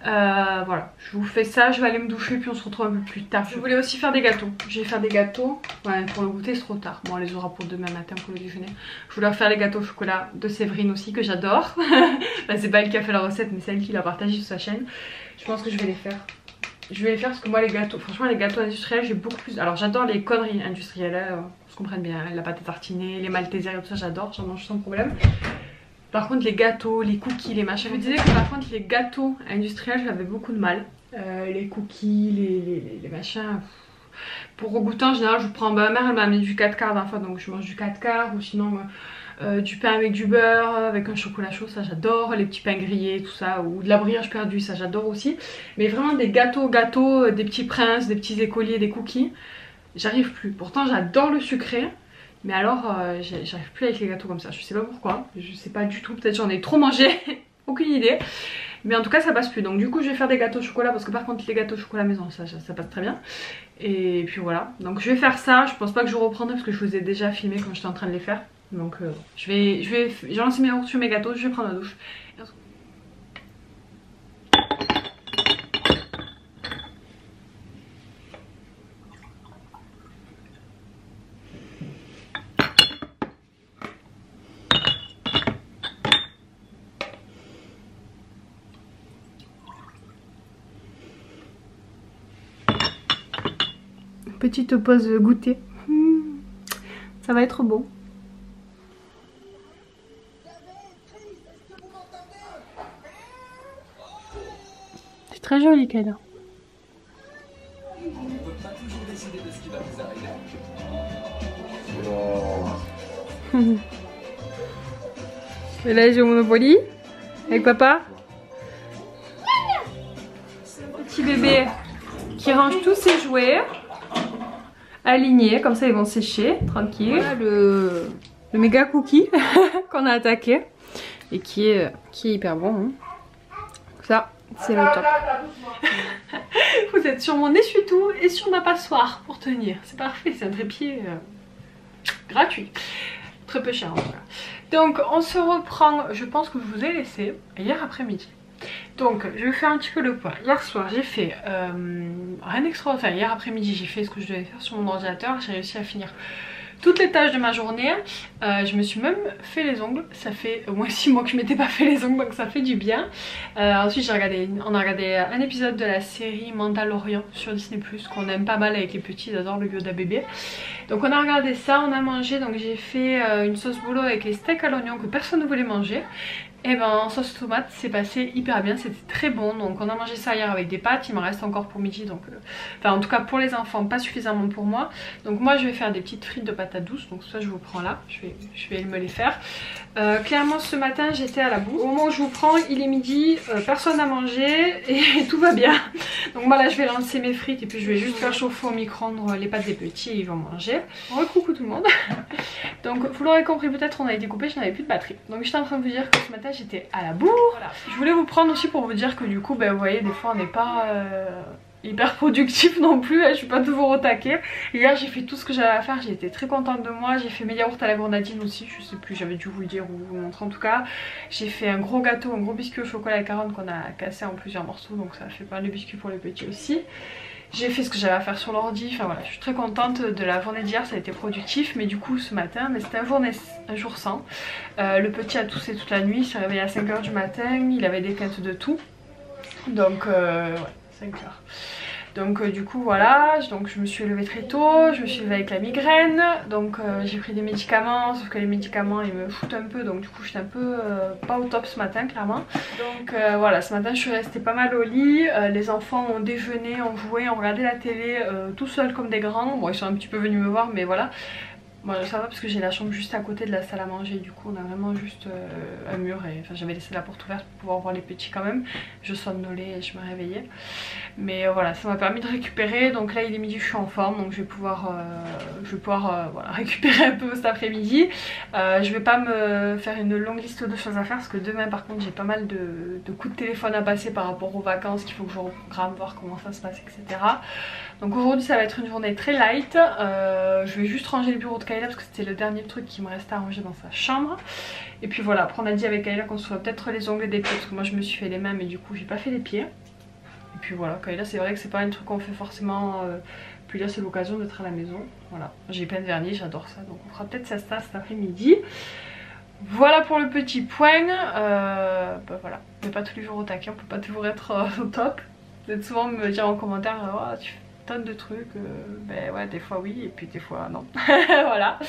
Voilà, je vous fais ça, je vais aller me doucher puis on se retrouve un peu plus tard. Je voulais aussi faire des gâteaux, je vais faire des gâteaux, ouais, pour le goûter c'est trop tard, bon on les aura pour demain matin pour le déjeuner. Je voulais faire les gâteaux au chocolat de Séverine aussi que j'adore. Bah, c'est pas elle qui a fait la recette mais c'est elle qui l'a partagée sur sa chaîne. Je pense que je vais les faire. Je vais les faire parce que moi les gâteaux, franchement les gâteaux industriels j'ai beaucoup plus. Alors j'adore les conneries industrielles, on se comprenne bien, la pâte à tartiner, les maltesers et tout ça j'adore, j'en mange sans problème. Par contre les gâteaux, les cookies, les machins, je me disais que par contre les gâteaux industriels j'avais beaucoup de mal. Les cookies, les machins. Pour goûter en général je prends, ma mère elle m'a amené du 4 quarts d'un fois donc je mange du 4 quarts ou sinon du pain avec du beurre, avec un chocolat chaud, ça j'adore, les petits pains grillés, tout ça, ou de la brioche perdue, ça j'adore aussi. Mais vraiment des gâteaux, des petits princes, des petits écoliers, des cookies, j'arrive plus. Pourtant j'adore le sucré, mais alors j'arrive plus avec les gâteaux comme ça, je sais pas pourquoi, je sais pas du tout, peut-être j'en ai trop mangé, aucune idée. Mais en tout cas ça passe plus, donc du coup je vais faire des gâteaux au chocolat parce que par contre les gâteaux au chocolat maison ça passe très bien. Et puis voilà, donc je vais faire ça, je pense pas que je reprendrai parce que je vous ai déjà filmé quand j'étais en train de les faire. Donc j'ai lancé mes yaourts sur mes gâteaux, je vais prendre la douche. Petite pause goûter. Ça va être bon. C'est très joli, Kayla. On ne peut pas toujours décider de ce qui va vous arriver. Et là, j'ai Monopoly avec papa. Petit bébé qui range tous ses jouets alignés, comme ça ils vont sécher tranquille. Voilà le méga cookie qu'on a attaqué et qui est hyper bon. Hein. Ça, c'est le top. Vous êtes sur mon essuie-tout et sur ma passoire pour tenir. C'est parfait, c'est un trépied gratuit. Très peu cher en tout cas. Donc on se reprend, je pense que je vous ai laissé hier après-midi. Donc je vais faire un petit peu le point. Hier soir j'ai fait rien d'extraordinaire. Enfin hier après-midi j'ai fait ce que je devais faire sur mon ordinateur. J'ai réussi à finir toutes les tâches de ma journée. Je me suis même fait les ongles. Ça fait au moins 6 mois que je m'étais pas fait les ongles, donc ça fait du bien. Ensuite on a regardé un épisode de la série Mandalorian sur Disney+, qu'on aime pas mal avec les petits, ils adorent le Yoda bébé. Donc on a regardé ça, on a mangé. Donc j'ai fait une sauce bolo avec les steaks à l'oignon que personne ne voulait manger. Et ben en sauce tomate c'est passé hyper bien, c'était très bon. Donc on a mangé ça hier avec des pâtes, il m'en reste encore pour midi. Donc enfin en tout cas pour les enfants, pas suffisamment pour moi. Donc moi je vais faire des petites frites de patates douces. Donc ça je vous prends là, je vais me les faire. Clairement ce matin j'étais à la bourre. Au moment où je vous prends il est midi, personne n'a mangé et tout va bien. Donc voilà, je vais lancer mes frites et puis je vais juste faire chauffer au micro-ondes les pâtes des petits et ils vont manger. Coucou tout le monde. Donc vous l'aurez compris peut-être, on a été coupé, je n'avais plus de batterie. Donc j'étais en train de vous dire que ce matin j'étais à la bourre. Voilà. Je voulais vous prendre aussi pour vous dire que du coup ben, vous voyez des fois on n'est pas hyper productif non plus, je suis pas toujours au taquet. Hier j'ai fait tout ce que j'avais à faire, j'ai été très contente de moi. J'ai fait mes yaourts à la grenadine aussi, je sais plus, j'avais dû vous le dire ou vous le montrer en tout cas. J'ai fait un gros gâteau, un gros biscuit au chocolat à carottes qu'on a cassé en plusieurs morceaux, donc ça a fait pas mal de biscuits pour les petits aussi. J'ai fait ce que j'avais à faire sur l'ordi, enfin voilà, je suis très contente de la journée d'hier, ça a été productif. Mais du coup ce matin, c'était un jour sans. Le petit a toussé toute la nuit, il s'est réveillé à 5 h du matin, il avait des quintes de tout. Donc ouais, 5 h. Donc du coup voilà, donc je me suis levée très tôt, je me suis levée avec la migraine. Donc j'ai pris des médicaments, sauf que les médicaments ils me foutent un peu. Donc du coup j'étais un peu pas au top ce matin clairement. Donc voilà, ce matin je suis restée pas mal au lit. Les enfants ont déjeuné, ont joué, ont regardé la télé tout seuls comme des grands. Bon ils sont un petit peu venus me voir mais voilà. Bon ça va parce que j'ai la chambre juste à côté de la salle à manger, du coup on a vraiment juste un mur et enfin j'avais laissé la porte ouverte pour pouvoir voir les petits quand même. Je somnolais et je me réveillais. Mais voilà, ça m'a permis de récupérer. Donc là il est midi, je suis en forme, donc je vais pouvoir voilà, récupérer un peu cet après-midi. Je vais pas me faire une longue liste de choses à faire parce que demain par contre j'ai pas mal de coups de téléphone à passer par rapport aux vacances qu'il faut que je reprogramme, voir comment ça se passe, etc. Donc aujourd'hui ça va être une journée très light. Je vais juste ranger les bureaux de Kayla parce que c'était le dernier truc qui me restait à ranger dans sa chambre. Et puis voilà, après on a dit avec Kayla qu'on se ferait peut-être les ongles des pieds parce que moi je me suis fait les mains mais du coup j'ai pas fait les pieds. Et puis voilà, Kayla c'est vrai que c'est pas un truc qu'on fait forcément, puis là c'est l'occasion d'être à la maison. Voilà, j'ai plein de vernis, j'adore ça, donc on fera peut-être ça cet après-midi. Voilà pour le petit point. Bah voilà, on n'est pas tous les jours au taquet, on peut pas toujours être au top. Vous êtes souvent me dire en commentaire, oh, tu fais tonnes de trucs, ben ouais des fois oui et puis des fois non. Voilà.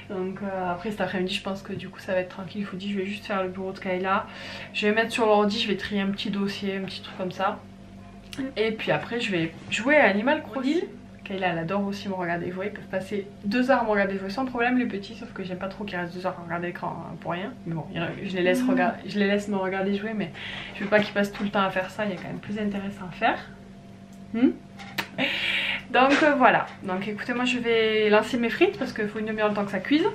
Donc après cet après-midi je pense que du coup ça va être tranquille. Je vous dis je vais juste faire le bureau de Kayla. Je vais mettre sur l'ordi, je vais trier un petit dossier, un petit truc comme ça. Et puis après je vais jouer à Animal Crossing. Kayla elle adore aussi me regarder jouer, ils peuvent passer 2 heures à me regarder jouer sans problème les petits, sauf que j'aime pas trop qu'ils restent 2 heures à regarder l'écran pour rien. Mais bon, je les laisse me regarder jouer, mais je veux pas qu'ils passent tout le temps à faire ça, il y a quand même plus intéressant à faire. Donc voilà, donc écoutez moi je vais lancer mes frites parce qu'il faut une demi-heure le temps que ça cuise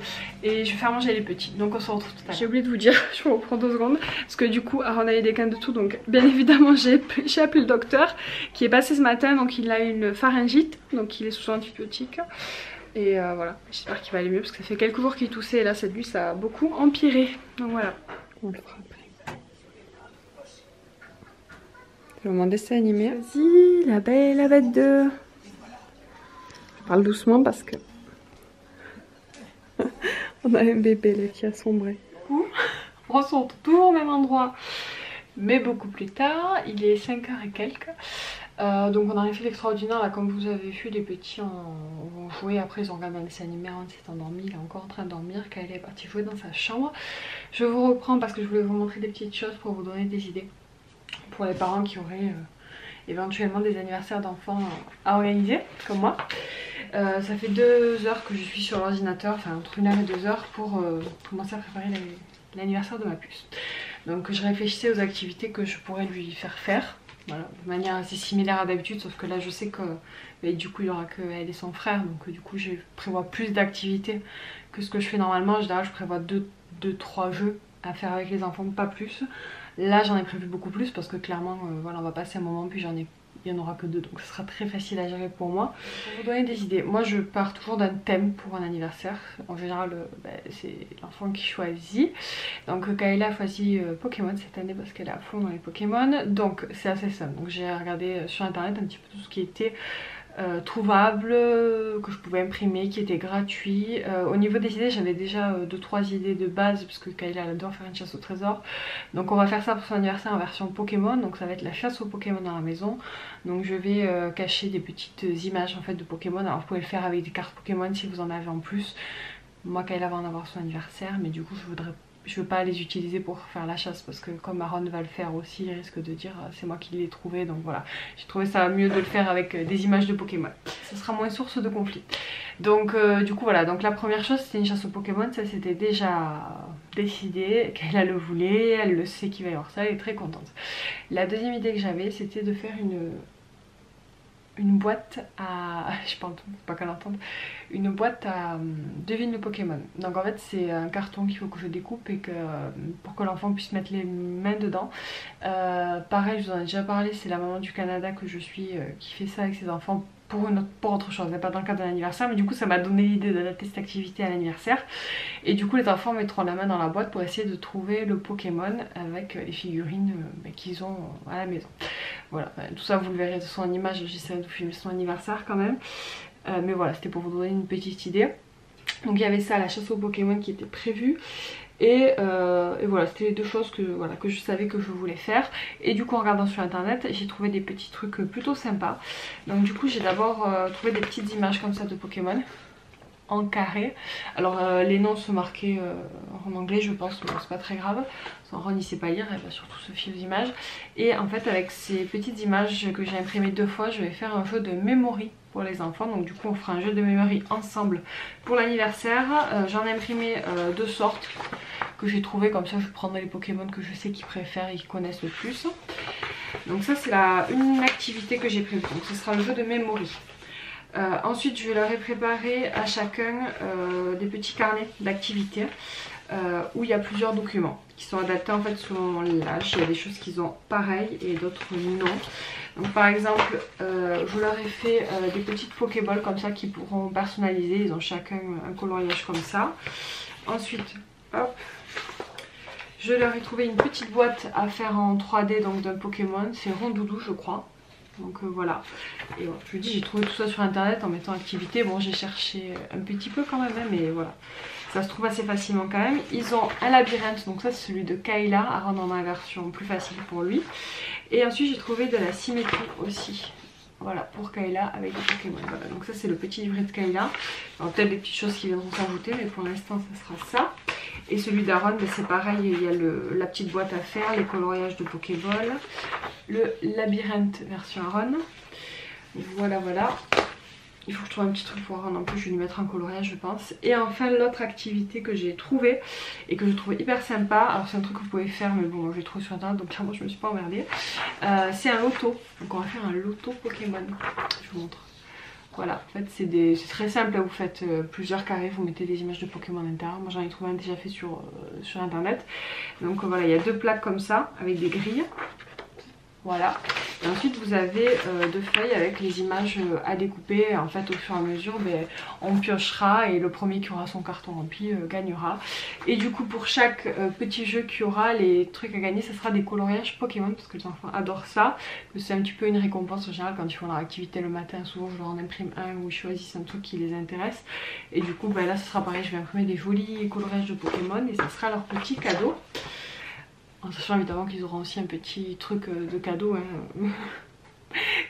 et je vais faire manger les petits, donc on se retrouve tout à l'heure. J'ai oublié de vous dire, je vous reprends 2 secondes parce que du coup Aaron avait des quintes de tout, donc bien évidemment j'ai appelé le docteur qui est passé ce matin, donc il a une pharyngite, donc il est sous antibiotiques et voilà, j'espère qu'il va aller mieux parce que ça fait quelques jours qu'il toussait et là cette nuit ça a beaucoup empiré, donc voilà, on le fera après. C'est le moment dessin animé. Vas-y, la belle et la bête 2. Je parle doucement parce que on a un bébé là qui a sombré. On se retrouve toujours au même endroit, mais beaucoup plus tard. Il est 5 h et quelques. Donc on a rien fait d'extraordinaire là, comme vous avez vu, les petits vont jouer. Après ils ont regardé un dessin animé, on s'est endormi, il est encore en train de dormir, Kayla est partie jouer dans sa chambre. Je vous reprends parce que je voulais vous montrer des petites choses pour vous donner des idées pour les parents qui auraient éventuellement des anniversaires d'enfants à organiser comme moi. Ça fait 2 heures que je suis sur l'ordinateur, enfin entre 1 heure et 2 heures pour commencer à préparer l'anniversaire de ma puce. Donc je réfléchissais aux activités que je pourrais lui faire. Voilà, de manière assez similaire à d'habitude, sauf que là je sais que du coup il n'y aura que elle et son frère, donc du coup je prévois plus d'activités que ce que je fais normalement. En général je prévois 2-3 jeux à faire avec les enfants, pas plus. Là j'en ai prévu beaucoup plus parce que clairement voilà, on va passer un moment puis il n'y en aura que 2, donc ce sera très facile à gérer pour moi. Pour vous donner des idées, moi je pars toujours d'un thème pour un anniversaire. En général c'est l'enfant qui choisit. Donc Kayla a choisi Pokémon cette année parce qu'elle est à fond dans les Pokémon. Donc c'est assez simple, donc j'ai regardé sur internet un petit peu tout ce qui était trouvable, que je pouvais imprimer, qui était gratuit. Au niveau des idées, j'avais déjà 2-3 idées de base parce que Kayla elle adore faire une chasse au trésor. Donc on va faire ça pour son anniversaire en version Pokémon, donc ça va être la chasse aux Pokémon dans la maison. Donc je vais cacher des petites images en fait de Pokémon. Alors vous pouvez le faire avec des cartes Pokémon si vous en avez en plus. Moi Kayla va en avoir son anniversaire, mais du coup je veux pas les utiliser pour faire la chasse parce que comme Aaron va le faire aussi, il risque de dire c'est moi qui l'ai trouvé, donc voilà, j'ai trouvé ça mieux de le faire avec des images de Pokémon, ce sera moins source de conflit. Donc du coup voilà, donc la première chose c'était une chasse aux Pokémon, ça c'était déjà décidé, qu'elle le voulait, elle le sait qu'il va y avoir ça, elle est très contente. La deuxième idée que j'avais c'était de faire une boîte à... je sais pas qu'elle entende. Une boîte à devine le Pokémon. Donc en fait c'est un carton qu'il faut que je découpe et que pour que l'enfant puisse mettre les mains dedans. Pareil, je vous en ai déjà parlé, c'est la maman du Canada que je suis qui fait ça avec ses enfants pour autre chose, pas dans le cadre d'un anniversaire, mais du coup ça m'a donné l'idée d'adapter cette activité à l'anniversaire. Et du coup les enfants mettront la main dans la boîte pour essayer de trouver le Pokémon avec les figurines qu'ils ont à la maison. Voilà, tout ça vous le verrez de son image, j'essaierai de vous filmer son anniversaire quand même. Mais voilà, c'était pour vous donner une petite idée. Donc il y avait ça, la chasse aux Pokémon qui était prévue. Et voilà, c'était les deux choses que je savais que je voulais faire. Et du coup en regardant sur internet j'ai trouvé des petits trucs plutôt sympas. Donc du coup j'ai d'abord trouvé des petites images comme ça de Pokémon en carré. Alors les noms sont marqués en anglais je pense, mais c'est pas très grave. Ron il sait pas lire, elle va surtout se fier aux images. Et en fait avec ces petites images que j'ai imprimées 2 fois, je vais faire un jeu de memory pour les enfants. Donc du coup on fera un jeu de memory ensemble pour l'anniversaire. J'en ai imprimé 2 sortes que j'ai trouvé, comme ça je prendrai les Pokémon que je sais qu'ils préfèrent et qu'ils connaissent le plus. Donc ça c'est une activité que j'ai prévue, donc ce sera le jeu de memory. Ensuite je leur ai préparé à chacun des petits carnets d'activités où il y a plusieurs documents qui sont adaptés en fait selon l'âge. Il y a des choses qu'ils ont pareilles et d'autres non. Donc par exemple je leur ai fait des petites Pokéballs comme ça qu'ils pourront personnaliser. Ils ont chacun un coloriage comme ça. Ensuite hop, je leur ai trouvé une petite boîte à faire en 3D donc d'un Pokémon. C'est Rondoudou je crois. Donc voilà, et voilà, je vous dis j'ai trouvé tout ça sur internet en mettant activité. Bon j'ai cherché un petit peu quand même hein, mais voilà, ça se trouve assez facilement quand même. Ils ont un labyrinthe, donc ça c'est celui de Kayla, à rendre en version plus facile pour lui. Et ensuite j'ai trouvé de la symétrie aussi, voilà, pour Kayla avec des Pokémon. Voilà, donc ça c'est le petit livret de Kayla. Alors peut-être des petites choses qui viendront s'ajouter, mais pour l'instant ça sera ça. Et celui d'Aaron, ben c'est pareil, il y a la petite boîte à faire, les coloriages de Pokéball, le labyrinthe version Aaron. Voilà, voilà. Il faut que je trouve un petit truc pour Aaron, en plus je vais lui mettre un coloriage je pense. Et enfin l'autre activité que j'ai trouvée et que je trouve hyper sympa, alors c'est un truc que vous pouvez faire mais bon je l'ai trouvé sur internet donc clairement je me suis pas emmerdée. C'est un loto, donc on va faire un loto Pokémon, je vous montre. Voilà, en fait c'est très simple, vous faites plusieurs carrés, vous mettez des images de Pokémon à l'intérieur. Moi j'en ai trouvé un déjà fait sur internet. Donc voilà, il y a 2 plaques comme ça avec des grilles. Voilà, et ensuite vous avez 2 feuilles avec les images à découper. En fait au fur et à mesure on piochera et le premier qui aura son carton rempli gagnera. Et du coup pour chaque petit jeu qu'il y aura, les trucs à gagner ce sera des coloriages Pokémon parce que les enfants adorent ça. C'est un petit peu une récompense en général quand ils font leur activité le matin. Souvent je leur en imprime un où ils choisissent un truc qui les intéresse. Et du coup là ce sera pareil, je vais imprimer des jolis coloriages de Pokémon et ça sera leur petit cadeau. En sachant évidemment qu'ils auront aussi un petit truc de cadeau hein,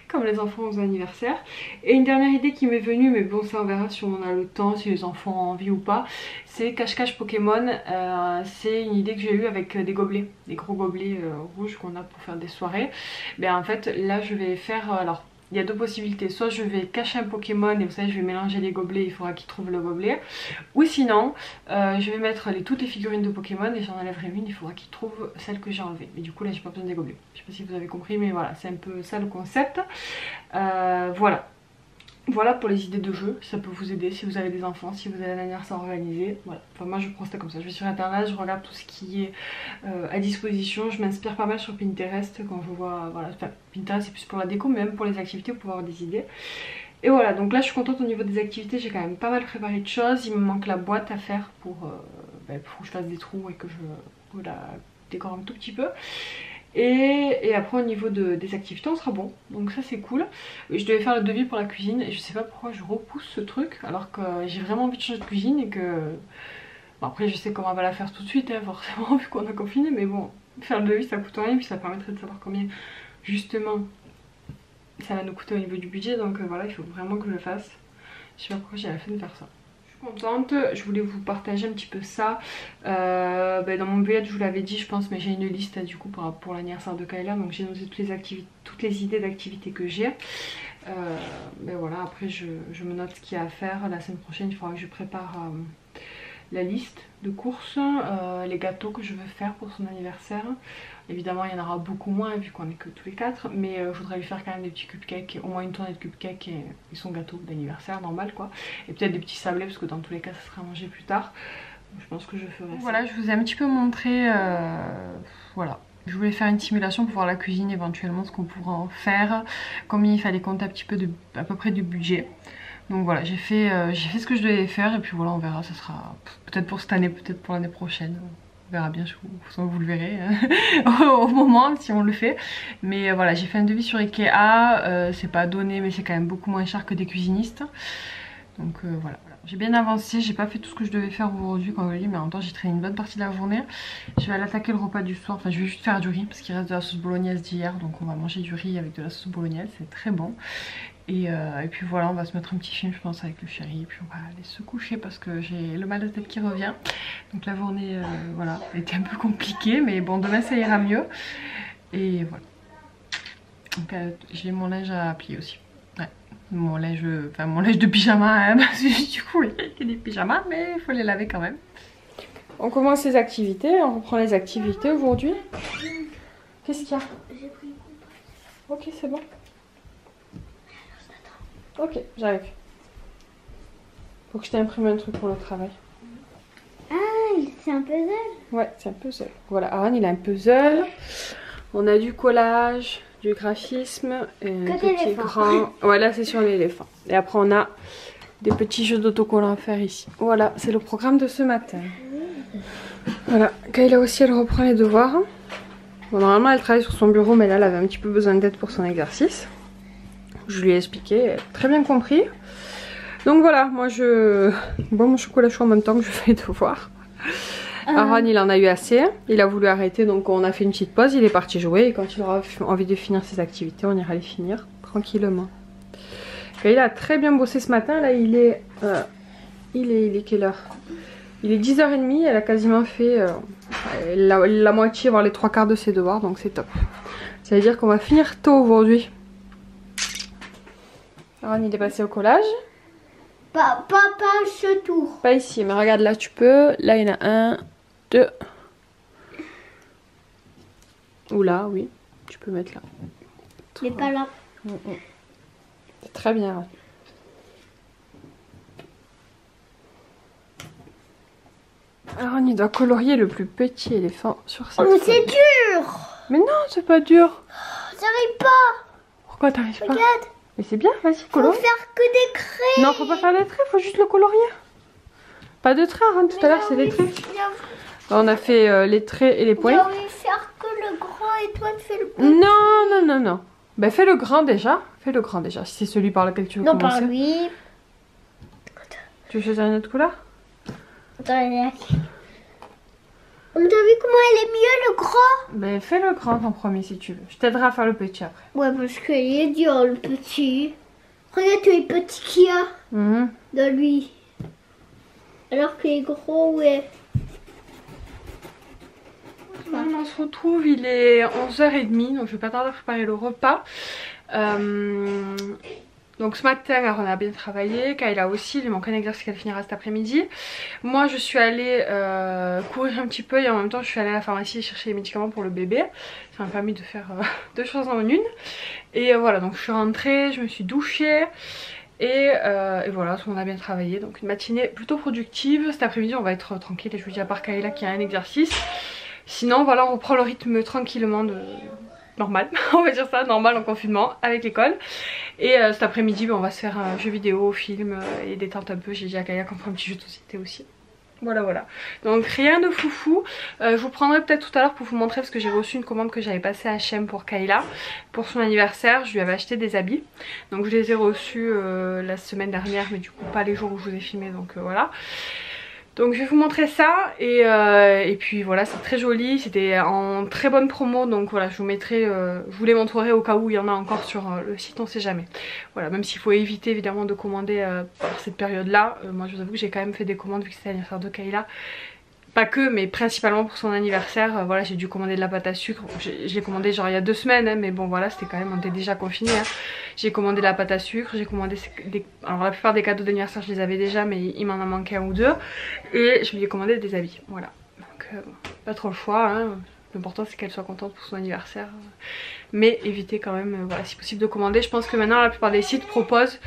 comme les enfants aux anniversaires. Et une dernière idée qui m'est venue, mais bon ça on verra si on a le temps, si les enfants ont envie ou pas, c'est cache-cache Pokémon. C'est une idée que j'ai eue avec des gobelets, des gros gobelets rouges qu'on a pour faire des soirées. Ben en fait là je vais faire, alors il y a 2 possibilités, soit je vais cacher un Pokémon et vous savez je vais mélanger les gobelets, il faudra qu'il trouve le gobelet, ou sinon je vais mettre toutes les figurines de Pokémon et j'en enlèverai une, il faudra qu'il trouve celle que j'ai enlevée. Mais du coup là j'ai pas besoin des gobelets, je sais pas si vous avez compris mais voilà c'est un peu ça le concept. Voilà. Voilà pour les idées de jeux, ça peut vous aider si vous avez des enfants, si vous avez un anniversaire organisé. Voilà. Enfin, moi je procède comme ça, je vais sur internet, je regarde tout ce qui est à disposition, je m'inspire pas mal sur Pinterest quand je vois, voilà, enfin, Pinterest c'est plus pour la déco mais même pour les activités pour avoir des idées. Et voilà, donc là je suis contente au niveau des activités, j'ai quand même pas mal préparé de choses, il me manque la boîte à faire pour que je fasse des trous et que je la décore un tout petit peu. Et après au niveau des activités on sera bon, donc ça c'est cool. Je devais faire le devis pour la cuisine et je sais pas pourquoi je repousse ce truc alors que j'ai vraiment envie de changer de cuisine et que... Bon, après je sais comment on va la faire tout de suite hein, forcément vu qu'on a confiné, mais bon, faire le devis ça coûte rien puis ça permettrait de savoir combien justement ça va nous coûter au niveau du budget, donc voilà, il faut vraiment que je le fasse. Je sais pas pourquoi j'ai la flemme de faire ça. Je suis contente, je voulais vous partager un petit peu ça. Dans mon bullet je vous l'avais dit je pense, mais j'ai une liste du coup pour l'anniversaire de Kayla, donc j'ai noté toutes les idées d'activités que j'ai. Voilà, après je me note ce qu'il y a à faire. La semaine prochaine il faudra que je prépare la liste de courses, les gâteaux que je veux faire pour son anniversaire. Évidemment il y en aura beaucoup moins vu qu'on est que tous les 4, mais je voudrais lui faire quand même des petits cupcakes, au moins une tournée de cupcakes et son gâteau d'anniversaire normal quoi. Et peut-être des petits sablés parce que dans tous les cas ça sera mangé plus tard. Donc, je pense que je ferai ça. Voilà, je vous ai un petit peu montré, voilà. Je voulais faire une simulation pour voir la cuisine éventuellement, ce qu'on pourrait en faire, combien il fallait compter un petit peu à peu près du budget. Donc voilà, j'ai fait ce que je devais faire et puis voilà, on verra, ça sera peut-être pour cette année, peut-être pour l'année prochaine. On verra bien, vous le verrez au moment si on le fait. Mais voilà, j'ai fait un devis sur Ikea, c'est pas donné mais c'est quand même beaucoup moins cher que des cuisinistes. Donc voilà. J'ai bien avancé, j'ai pas fait tout ce que je devais faire aujourd'hui comme je l'ai dit, mais en même temps j'ai traîné une bonne partie de la journée. Je vais aller attaquer le repas du soir, enfin je vais juste faire du riz parce qu'il reste de la sauce bolognaise d'hier, donc on va manger du riz avec de la sauce bolognaise, c'est très bon. Et puis voilà, on va se mettre un petit film je pense avec le chéri, et puis on va aller se coucher parce que j'ai le mal de tête qui revient. Donc la journée voilà, était un peu compliquée, mais bon demain ça ira mieux. Et voilà. Donc j'ai mon linge à plier aussi. Ouais. Mon linge de pyjama, hein, parce que du coup il y a des pyjamas, mais il faut les laver quand même. On commence les activités, on reprend les activités aujourd'hui. Qu'est-ce qu'il y a? J'ai pris une coupe. Ok, c'est bon. Ok, j'arrive. Faut que je t'imprime un truc pour le travail. Ah, c'est un puzzle? Ouais, c'est un puzzle. Voilà, Aaron il a un puzzle. On a du collage, du graphisme, et un petit grand. Ouais, là c'est sur l'éléphant. Et après on a des petits jeux d'autocollants à faire ici. Voilà, c'est le programme de ce matin. Voilà, Kayla aussi elle reprend les devoirs. Bon, normalement elle travaille sur son bureau, mais là elle avait un petit peu besoin d'aide pour son exercice. Je lui ai expliqué, elle a très bien compris. Donc voilà, moi je bois mon chocolat chaud en même temps que je fais les devoirs. Aaron il en a eu assez, il a voulu arrêter donc on a fait une petite pause, il est parti jouer et quand il aura envie de finir ses activités on ira les finir tranquillement. Et il a très bien bossé ce matin, là il est quelle heure? Il est 10h30, elle a quasiment fait la moitié voire les 3/4 de ses devoirs donc c'est top. Ça veut dire qu'on va finir tôt aujourd'hui. Aaron il est passé au collage. Pas ce tour. Pas ici, mais regarde là tu peux. Là il y en a 1, 2. Ou là, oui. Tu peux mettre là. Mais pas là. C'est très bien. Aaron il doit colorier le plus petit éléphant sur cette Oh, feuille. c'est dur. Mais non, c'est pas dur. J'arrive pas. Pourquoi t'arrives pas? Regarde. Mais c'est bien, vas-y, Faut colorie. faire que des traits. Non, faut pas faire des traits, faut juste le colorier. Pas de traits, Aaron, tout à l'heure c'est des traits. On a fait les traits et les points. J'ai envie de faire que le grand et toi tu fais le petit. Non. Ben fais le grand déjà. Fais le grand déjà, si c'est celui par lequel tu veux commencer. Non, pas lui. Tu veux choisir une autre couleur? Attends, elle est là. On t'a vu comment elle est mieux le grand? Ben fais le grand en premier si tu veux. Je t'aiderai à faire le petit après. Ouais, parce qu'il est dur le petit. Regarde tous les petits qu'il y a dans lui. Alors qu'il est gros, ouais. On se retrouve, il est 11h30, donc je vais pas tarder à préparer le repas. Donc ce matin, on a bien travaillé, Kayla aussi, il lui manque un exercice qu'elle finira cet après-midi. Moi je suis allée courir un petit peu et en même temps je suis allée à la pharmacie chercher les médicaments pour le bébé. Ça m'a permis de faire deux choses en une. Et voilà, donc je suis rentrée, je me suis douchée. Et voilà, on a bien travaillé, donc une matinée plutôt productive. Cet après-midi on va être tranquille et je vous dis à part Kayla qui a un exercice. Sinon voilà, on reprend le rythme tranquillement de... normal, on va dire ça, normal en confinement avec l'école. Et cet après-midi on va se faire un jeu vidéo, film et détente un peu. J'ai dit à Kayla qu'on fera un petit jeu de société aussi. Voilà voilà, donc rien de foufou. Je vous prendrai peut-être tout à l'heure pour vous montrer parce que j'ai reçu une commande que j'avais passée à H&M pour Kayla pour son anniversaire. Je lui avais acheté des habits, donc je les ai reçus la semaine dernière, mais du coup pas les jours où je vous ai filmé, donc voilà. Donc je vais vous montrer ça et puis voilà, c'est très joli, c'était en très bonne promo, donc voilà, je vous mettrai, je vous les montrerai au cas où il y en a encore sur le site, on sait jamais. Voilà, même s'il faut éviter évidemment de commander par cette période là, moi je vous avoue que j'ai quand même fait des commandes vu que c'était l'anniversaire de Kayla. Pas que, mais principalement pour son anniversaire. Voilà, j'ai dû commander de la pâte à sucre. Je l'ai commandé genre il y a 2 semaines, hein, mais bon voilà, c'était quand même, on était déjà confinés. Hein. J'ai commandé de la pâte à sucre, j'ai commandé alors la plupart des cadeaux d'anniversaire je les avais déjà, mais il m'en a manqué un ou deux. Et je lui ai commandé des habits, voilà. Donc bon, pas trop le choix, hein. L'important c'est qu'elle soit contente pour son anniversaire. Mais évitez quand même, voilà, si possible de commander. Je pense que maintenant la plupart des sites proposent...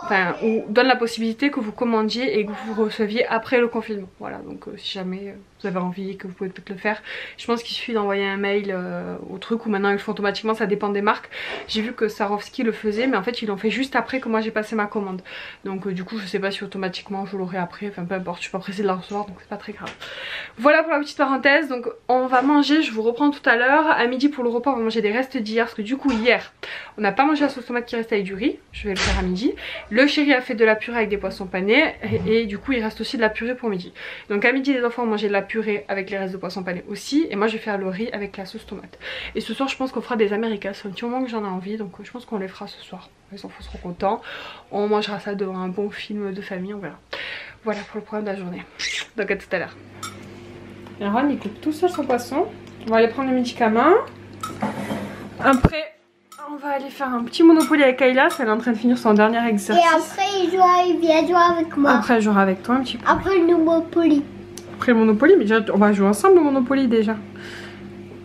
Enfin, ou donne la possibilité que vous commandiez et que vous receviez après le confinement. Voilà, donc si jamais vous avez envie et que vous pouvez peut-être le faire, je pense qu'il suffit d'envoyer un mail au truc, ou maintenant ils le font automatiquement, ça dépend des marques. J'ai vu que Swarovski le faisait, mais en fait ils l'ont fait juste après que moi j'ai passé ma commande. Donc du coup je sais pas si automatiquement je l'aurai après, enfin peu importe, je suis pas pressée de la recevoir, donc c'est pas très grave. Voilà pour la petite parenthèse, donc on va manger, je vous reprends tout à l'heure. À midi pour le repas on va manger des restes d'hier, parce que du coup hier on n'a pas mangé la sauce tomate qui reste avec du riz, je vais le faire à midi. Le chéri a fait de la purée avec des poissons panés et du coup il reste aussi de la purée pour midi. Donc à midi les enfants ont mangé de la purée avec les restes de poissons panés aussi, et moi je vais faire le riz avec la sauce tomate. Et ce soir je pense qu'on fera des Americas, c'est un petit moment que j'en ai envie, donc je pense qu'on les fera ce soir. Les enfants seront contents, on mangera ça devant un bon film de famille, on verra. Voilà pour le programme de la journée, donc à tout à l'heure. Aaron il coupe tout seul son poisson, on va aller prendre les médicaments. Après on va aller faire un petit Monopoly avec Kayla, elle est en train de finir son dernier exercice. Et après il vient jouer avec moi. Après elle jouera avec toi un petit peu. Après le Monopoly. Après le Monopoly, mais déjà on va jouer ensemble au Monopoly déjà.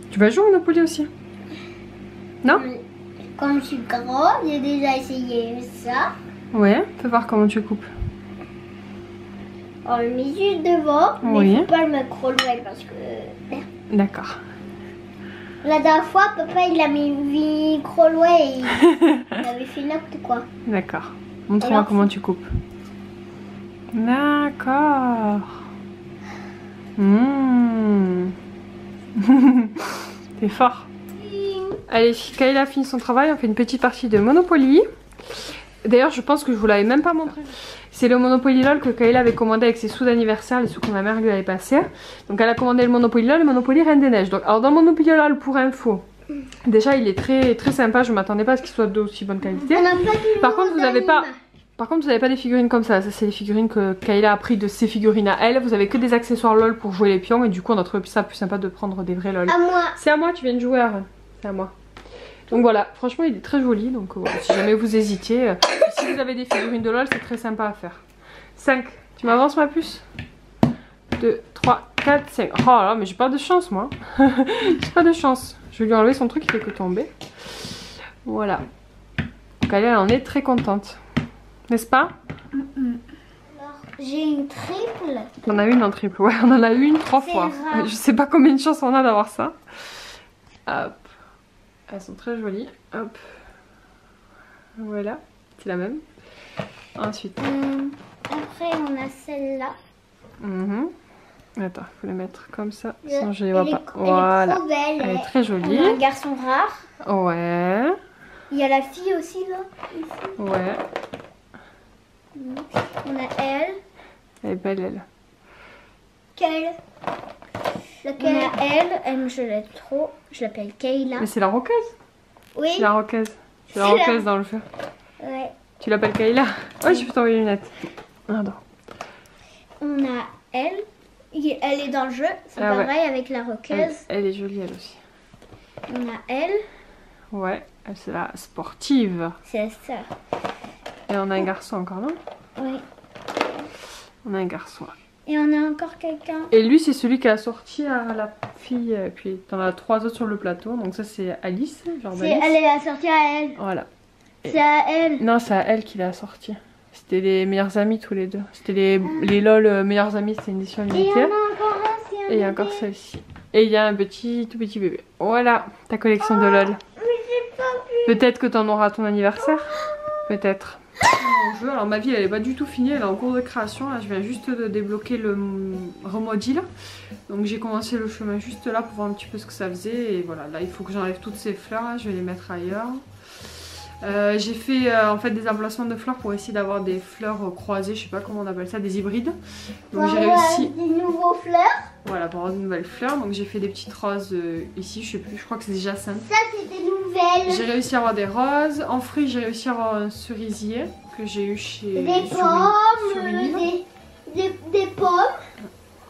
Tu vas jouer au Monopoly aussi? Non? Comme je suis grande, j'ai déjà essayé ça. Ouais, fais voir comment tu coupes. On le met juste devant, mais Oui. il faut pas le mettre trop loin parce que... D'accord. La dernière fois, papa il l'a mis trop loin et il avait fait n'importe quoi. D'accord. Montre-moi Alors, comment tu coupes. D'accord. Mmh. T'es fort. Allez, Kayla a fini son travail, on fait une petite partie de Monopoly. D'ailleurs, je pense que je vous l'avais même pas montré. C'est le Monopoly LOL que Kayla avait commandé avec ses sous d'anniversaire, les sous que ma mère lui avait passés. Donc elle a commandé le Monopoly LOL et le Monopoly Reine des Neiges. Donc, alors dans le Monopoly LOL, pour info, déjà il est très sympa, je m'attendais pas à ce qu'il soit d'aussi bonne qualité. Par contre, vous n'avez pas... Par contre, vous n'avez pas des figurines comme ça. Ça, c'est les figurines que Kayla a pris de ses figurines à elle. Vous avez que des accessoires LOL pour jouer les pions. Et du coup, on a trouvé ça plus sympa de prendre des vrais LOL. À moi. C'est à moi, tu viens de jouer, Aaron. C'est à moi. Donc voilà, franchement, il est très joli. Donc voilà, si jamais vous hésitiez, si vous avez des figurines de LOL, c'est très sympa à faire. 5. Tu m'avances ma puce? 2, 3, 4, 5. Oh là, mais j'ai pas de chance, moi. J'ai pas de chance. Je vais lui enlever son truc, il fait que tomber. Voilà. Donc elle en est très contente. N'est-ce pas? J'ai une triple. On a une en triple, ouais, on en a une 3 fois. Rare. Je sais pas combien de chance on a d'avoir ça. Hop. Elles sont très jolies. Hop. Voilà, c'est la même. Ensuite. Après, on a celle-là. Attends, il faut les mettre comme ça, Le- sinon je les vois elle pas. est Voilà. trop belle. Elle est très jolie. On a un garçon rare. Ouais. Il y a la fille aussi là. Ici. Ouais. On a elle. Elle est belle, elle. Quelle? Laquelle? On a elle je l'aime trop. Je l'appelle Kayla. Mais c'est la roqueuse. Oui. C'est la roqueuse. C'est la C'est la- roqueuse dans le feu. Ouais. Tu l'appelles Kayla? Ouais, j'ai pu t'envoyer les lunettes. Pardon. On a elle. Elle est dans le jeu. C'est Ah ouais. pareil avec la roqueuse. Elle est jolie, elle aussi. On a elle. Ouais, elle c'est la sportive. C'est la sœur. Et on a un garçon encore, non? Oui. On a un garçon. Et on a encore quelqu'un. Et lui, c'est celui qui a sorti à la fille. Et puis t'en as 3 autres sur le plateau. Donc ça, c'est Alice. Genre Elle est la sortie à elle. Voilà. C'est à elle. Non, c'est à elle qu'il a sorti. C'était les meilleurs amis tous les deux. C'était les LOL meilleurs amis, c'était une édition Et il y limitée. en a encore un, c'est un Et il y a bébé. encore celle-ci. Et il y a un tout petit bébé. Voilà, ta collection de LOL. Mais j'ai pas vu. Peut-être que t'en auras à ton anniversaire. Peut-être. Mon jeu, alors ma vie elle est pas du tout finie, elle est en cours de création. Là, je viens juste de débloquer le remodie là. Donc j'ai commencé le chemin juste là pour voir un petit peu ce que ça faisait. Et voilà, là il faut que j'enlève toutes ces fleurs là, je vais les mettre ailleurs. J'ai fait en fait des emplacements de fleurs pour essayer d'avoir des fleurs croisées, je sais pas comment on appelle ça, des hybrides. Donc j'ai réussi. Des nouveaux fleurs. Voilà, pour avoir de nouvelles fleurs. Donc j'ai fait des petites roses ici, je sais plus, je crois que c'est déjà Jacinthe. Ça, c'est des nouvelles. J'ai réussi à avoir des roses. En fruits, j'ai réussi à avoir un cerisier que j'ai eu chez. Des sur pommes, une île. des pommes,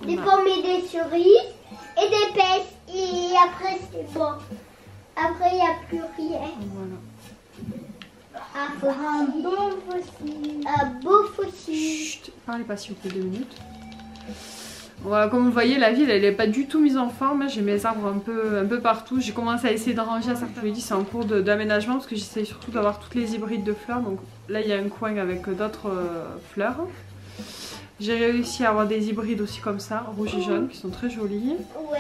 des pommes et des cerises et des pêches. Et après, c'est bon. Après, il n'y a plus rien. Voilà. Un beau fossile. Un beau fossile. Chut, parlez pas s'il vous plaît 2 minutes. Voilà, comme vous voyez, la ville elle est pas du tout mise en forme. J'ai mes arbres un peu partout. J'ai commencé à essayer de ranger à certains. Je vous l'ai dit, c'est en cours d'aménagement parce que j'essaye surtout d'avoir toutes les hybrides de fleurs. Donc là, il y a un coin avec d'autres fleurs. J'ai réussi à avoir des hybrides aussi comme ça, rouge et jaune, qui sont très jolis. Ouais.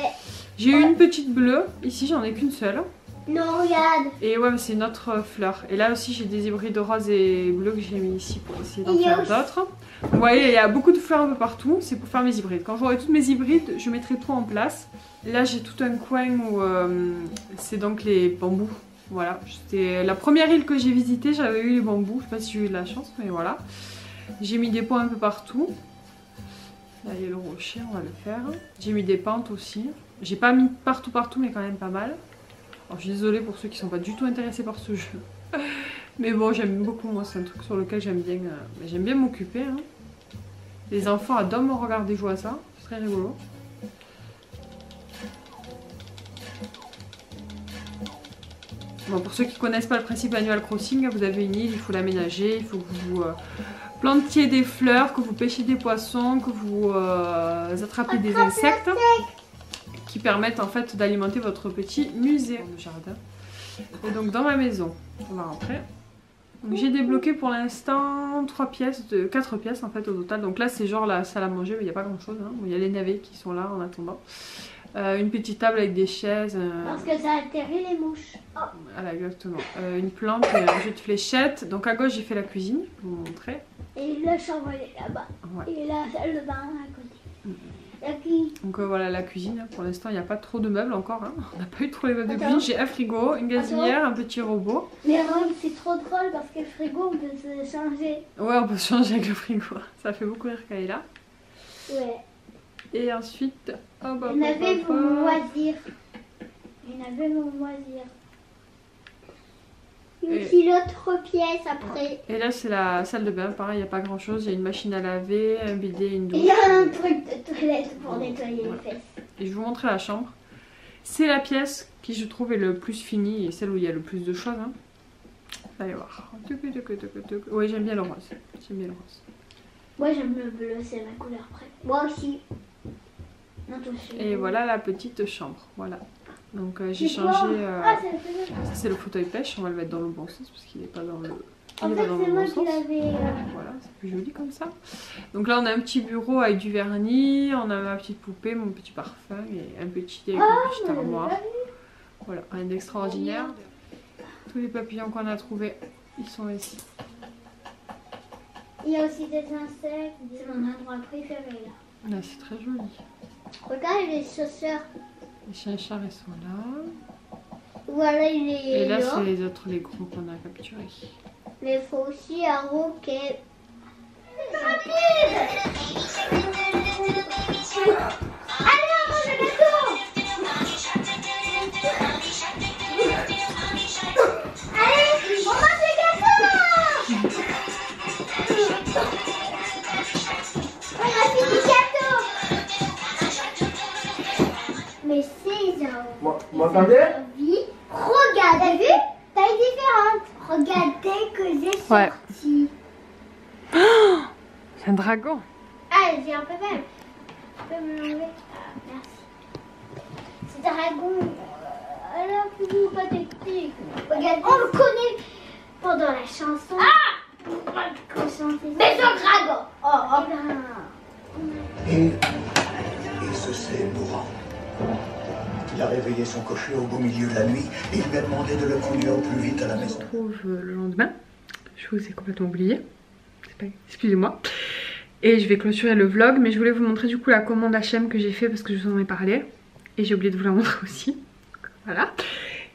J'ai eu une petite bleue. Ici, j'en ai qu'une seule. Non, regarde. Et ouais, mais c'est une autre fleur. Et là aussi, j'ai des hybrides roses et bleus que j'ai mis ici pour essayer d'en Il y a faire d'autres. Vous voyez, il y a beaucoup de fleurs un peu partout. C'est pour faire mes hybrides. Quand j'aurai toutes mes hybrides, je mettrai tout en place. Et là, j'ai tout un coin où c'est donc les bambous. Voilà, c'était la première île que j'ai visitée. J'avais eu les bambous. Je sais pas si j'ai eu de la chance, mais voilà. J'ai mis des pots un peu partout. Là, il y a le rocher, on va le faire. J'ai mis des pentes aussi. J'ai pas mis partout, mais quand même pas mal. Alors, je suis désolée pour ceux qui sont pas du tout intéressés par ce jeu. Mais bon, j'aime beaucoup, moi, c'est un truc sur lequel j'aime bien m'occuper. Hein. Les enfants adorent me regarder jouer à ça, c'est très rigolo. Bon, pour ceux qui connaissent pas le principe Animal Crossing, vous avez une île, il faut l'aménager, il faut que vous plantiez des fleurs, que vous pêchiez des poissons, que vous attrapez des insectes qui permettent en fait d'alimenter votre petit musée de jardin. Et donc dans ma maison, on va rentrer. J'ai débloqué pour l'instant 4 pièces en fait au total. Donc là c'est genre la salle à manger mais il n'y a pas grand chose. Hein. Il y a les navets qui sont là en attendant. Une petite table avec des chaises. Parce que ça atterrit les mouches. Oh. Voilà exactement. Une plante et un jeu de fléchettes. Donc à gauche j'ai fait la cuisine, je vais vous montrer. Et la chambre elle est là-bas. Ouais. Et la salle de bain à côté. Donc voilà la cuisine, pour l'instant il n'y a pas trop de meubles encore, hein. On n'a pas eu trop les meubles de Attends. cuisine. J'ai un frigo, une gazinière, un petit robot. Mais Rome, c'est trop drôle parce que le frigo on peut se changer. Ouais, on peut se changer avec le frigo, ça fait beaucoup rire Kayla. Ouais. Et ensuite, hop, hop, On avait hop, vos hop. loisirs. On avait vos loisirs. Et- Et puis l'autre pièce après. Et là c'est la salle de bain, pareil, il n'y a pas grand chose, il y a une machine à laver, un bidet, une Et douche. il y a un truc de toilette pour nettoyer Ouais. les fesses. Et je vais vous montrer la chambre. C'est la pièce qui je trouve est le plus finie et celle où il y a le plus de choses. Hein. Allez voir. Oui, j'aime bien le rose. J'aime bien le rose. Moi j'aime le bleu, c'est ma couleur préférée. Moi aussi. Non, toi aussi. Et voilà la petite chambre. Voilà. Donc j'ai C'est quoi changé. Ah, c'est le bleu. Ça c'est le fauteuil pêche. On va le mettre dans le bon sens parce qu'il n'est pas dans le. En Il est fait, pas dans c'est le moi bon qui sens. l'avais. Voilà, c'est plus joli comme ça. Donc là on a un petit bureau avec du vernis, on a ma petite poupée, mon petit parfum et un petit avec une petite armoire. Voilà, rien d'extraordinaire. Tous les papillons qu'on a trouvés, ils sont ici. Il y a aussi des insectes. C'est mon endroit préféré là. Là c'est très joli. Regarde les chaussures. Les chiens ils sont là. Voilà, il est Et là là. c'est les autres, les gros qu'on a capturés. Mais il faut aussi un roquet. Allez, on mange le gâteau. Allez, on mange le gâteau. On a fini le gâteau. Mais c'est un... M'entendez? Oui. Regarde, t'as vu? Taille différente. Regardez que j'ai Ouais. sorti. C'est un dragon. Ah, j'ai un peu mal. Tu peux me l'enlever? Ah, merci. C'est dragon. Alors, plus pathétique. Regarde, on le connaît. pendant la chanson. Ah! Mais son dragon. Et ce c'est mourant. Il a réveillé son cocher au beau milieu de la nuit et il lui a demandé de le conduire au plus vite à la maison. On se retrouve le lendemain. Je vous ai complètement oublié. Excusez-moi. Et je vais clôturer le vlog, mais je voulais vous montrer du coup la commande H&M que j'ai fait parce que je vous en ai parlé. Et j'ai oublié de vous la montrer aussi. Voilà.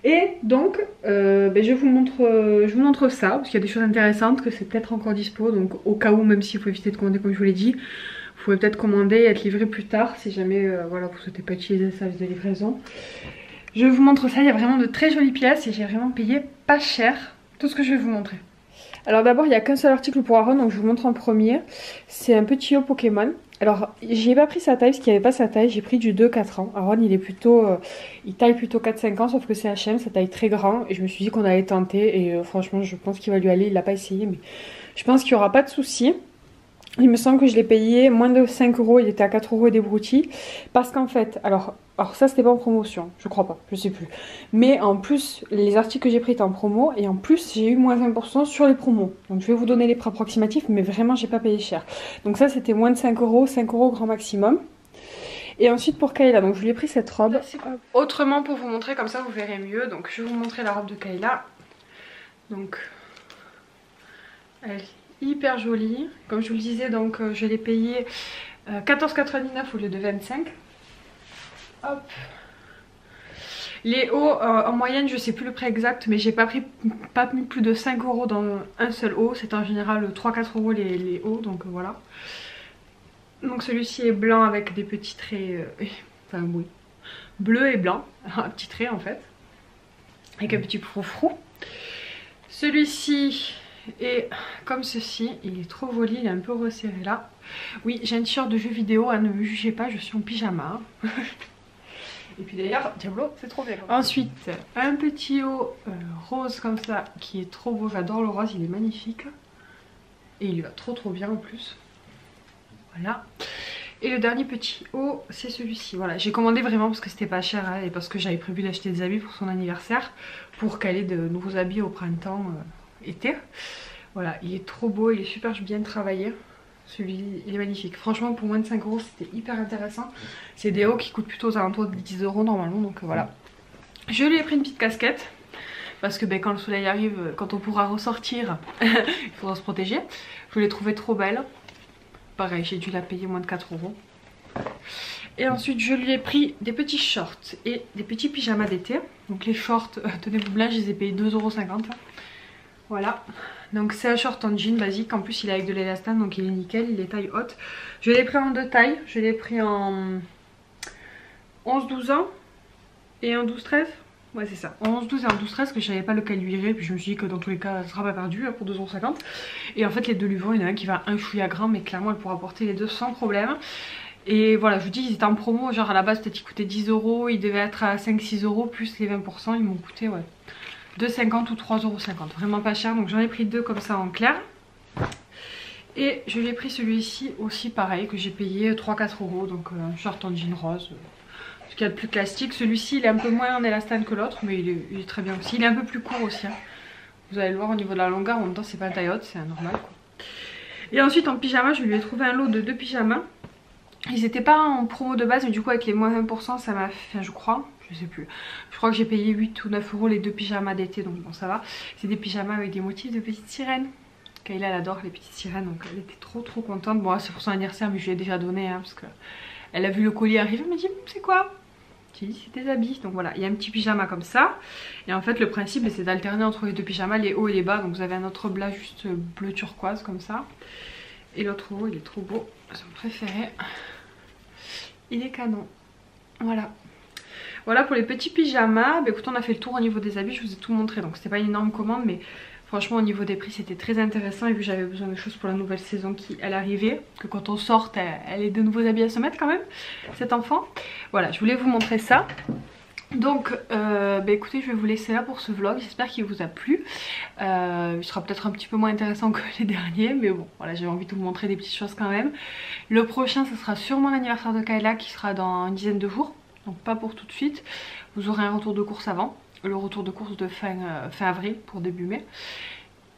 Et donc, je vous montre ça, parce qu'il y a des choses intéressantes, que c'est peut-être encore dispo. Donc au cas où, même s'il faut éviter de commander comme je vous l'ai dit, vous pouvez peut-être commander et être livré plus tard si jamais voilà, vous ne souhaitez pas utiliser le service de livraison. Je vous montre ça, il y a vraiment de très jolies pièces et j'ai vraiment payé pas cher tout ce que je vais vous montrer. Alors d'abord, il n'y a qu'un seul article pour Aaron, donc je vous montre en premier. C'est un petit haut Pokémon. Alors, j'y ai pas pris sa taille parce qu'il n'y avait pas sa taille, j'ai pris du 2-4 ans. Aaron, il est plutôt, il taille plutôt 4-5 ans, sauf que c'est H&M, ça taille très grand. Et je me suis dit qu'on allait tenter et franchement, je pense qu'il va lui aller. Il l'a pas essayé, mais je pense qu'il n'y aura pas de souci. Il me semble que je l'ai payé moins de 5 €, il était à 4 € et des broutilles. Parce qu'en fait, alors ça c'était pas en promotion, je crois pas, je sais plus. Mais en plus, les articles que j'ai pris étaient en promo et en plus j'ai eu moins 20% sur les promos. Donc je vais vous donner les prix approximatifs, mais vraiment j'ai pas payé cher. Donc ça c'était moins de 5 €, 5 € grand maximum. Et ensuite pour Kayla, donc je lui ai pris cette robe. Autrement pour vous montrer, comme ça vous verrez mieux. Donc je vais vous montrer la robe de Kayla. Donc elle est hyper jolie. Comme je vous le disais, donc je l'ai payé 14,99 € au lieu de 25 €. Hop. Les hauts en moyenne je sais plus le prix exact, mais j'ai pas mis plus de 5 € dans un seul haut. C'est en général 3-4 € les hauts, donc voilà. Donc celui-ci est blanc avec des petits traits, enfin oui, bleu et blanc, un petit trait en fait, avec un petit froufrou. Celui-ci est comme ceci, il est trop joli, il est un peu resserré là. Oui, j'ai un t-shirt de jeu vidéo, hein, ne me jugez pas, je suis en pyjama. Et puis d'ailleurs, Diablo, c'est trop bien. Ensuite, un petit haut rose comme ça, qui est trop beau, j'adore le rose, il est magnifique. Et il va trop bien en plus. Voilà. Et le dernier petit haut, c'est celui-ci. Voilà, j'ai commandé vraiment parce que c'était pas cher hein, et parce que j'avais prévu d'acheter des habits pour son anniversaire. Pour qu'elle ait de nouveaux habits au printemps, été. Voilà, il est trop beau, il est super bien travaillé. Celui-ci, il est magnifique. Franchement, pour moins de 5 €, c'était hyper intéressant. C'est des hauts qui coûtent plutôt aux alentours de 10 € normalement, donc voilà. Je lui ai pris une petite casquette. Parce que quand le soleil arrive, quand on pourra ressortir, il faudra se protéger. Je l'ai trouvée trop belle. Pareil, j'ai dû la payer moins de 4 €. Et ensuite, je lui ai pris des petits shorts et des petits pyjamas d'été. Donc les shorts, tenez-vous bien, je les ai payés 2,50 €. Voilà. Donc c'est un short en jean basique. En plus, il est avec de l'élastane, donc il est nickel. Il est taille haute. Je l'ai pris en deux tailles. Je l'ai pris en 11-12 ans et en 12-13. Ouais, c'est ça. En 11-12 et en 12-13, que je savais pas lequel lui irait. Puis je me suis dit que dans tous les cas, ça sera pas perdu pour 2,50 €. Et en fait, les deux lui vont. Il y en a un qui va un chouïa grand, mais clairement, elle pourra porter les deux sans problème. Et voilà, je vous dis, ils étaient en promo. Genre à la base, peut-être qu'ils coûtaient 10 €. Ils devaient être à 5-6 € plus les 20%. Ils m'ont coûté, ouais, 2,50 € ou 3,50 €. Vraiment pas cher. Donc j'en ai pris deux comme ça en clair. Et je lui ai pris celui-ci aussi, pareil, que j'ai payé 3-4 €. Donc un short en jean rose. Ce qu'il y a de plus classique. Celui-ci il est un peu moins en élastane que l'autre, mais il est très bien aussi. Il est un peu plus court aussi hein. Vous allez le voir au niveau de la longueur. En même temps c'est pas taille haute, c'est normal quoi. Et ensuite en pyjama, je lui ai trouvé un lot de 2 pyjamas. Ils n'étaient pas en promo de base, mais du coup avec les moins 20% ça m'a fait, je crois, je sais plus, je crois que j'ai payé 8 ou 9 € les deux pyjamas d'été, donc bon ça va. C'est des pyjamas avec des motifs de petites sirènes. Kayla elle adore les petites sirènes, donc elle était trop contente. Bon c'est pour son anniversaire, mais je lui ai déjà donné hein, parce que elle a vu le colis arriver, elle m'a dit c'est quoi? J'ai dit c'est des habits. Donc voilà, il y a un petit pyjama comme ça. Et en fait le principe c'est d'alterner entre les deux pyjamas, les hauts et les bas. Donc vous avez un autre bas juste bleu turquoise comme ça. Et l'autre haut il est trop beau, c'est mon préféré. Il est canon. Voilà. Voilà pour les petits pyjamas. Bah, écoutez, on a fait le tour au niveau des habits, je vous ai tout montré. Donc c'était pas une énorme commande, mais franchement au niveau des prix c'était très intéressant. Et vu que j'avais besoin de choses pour la nouvelle saison qui elle arrivait, que quand on sort elle ait de nouveaux habits à se mettre quand même, cet enfant. Voilà, je voulais vous montrer ça. Donc écoutez, je vais vous laisser là pour ce vlog, j'espère qu'il vous a plu. Il sera peut-être un petit peu moins intéressant que les derniers, mais bon voilà, j'avais envie de vous montrer des petites choses quand même. Le prochain ce sera sûrement l'anniversaire de Kayla qui sera dans une dizaine de jours, donc pas pour tout de suite. Vous aurez un retour de course avant, le retour de course de fin avril pour début mai.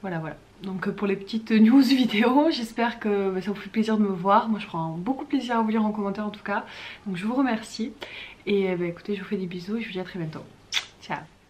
Voilà. Donc pour les petites news vidéo, j'espère que ça vous fait plaisir de me voir. Moi je prends beaucoup de plaisir à vous lire en commentaire en tout cas. Donc je vous remercie. Et écoutez, je vous fais des bisous et je vous dis à très bientôt. Ciao.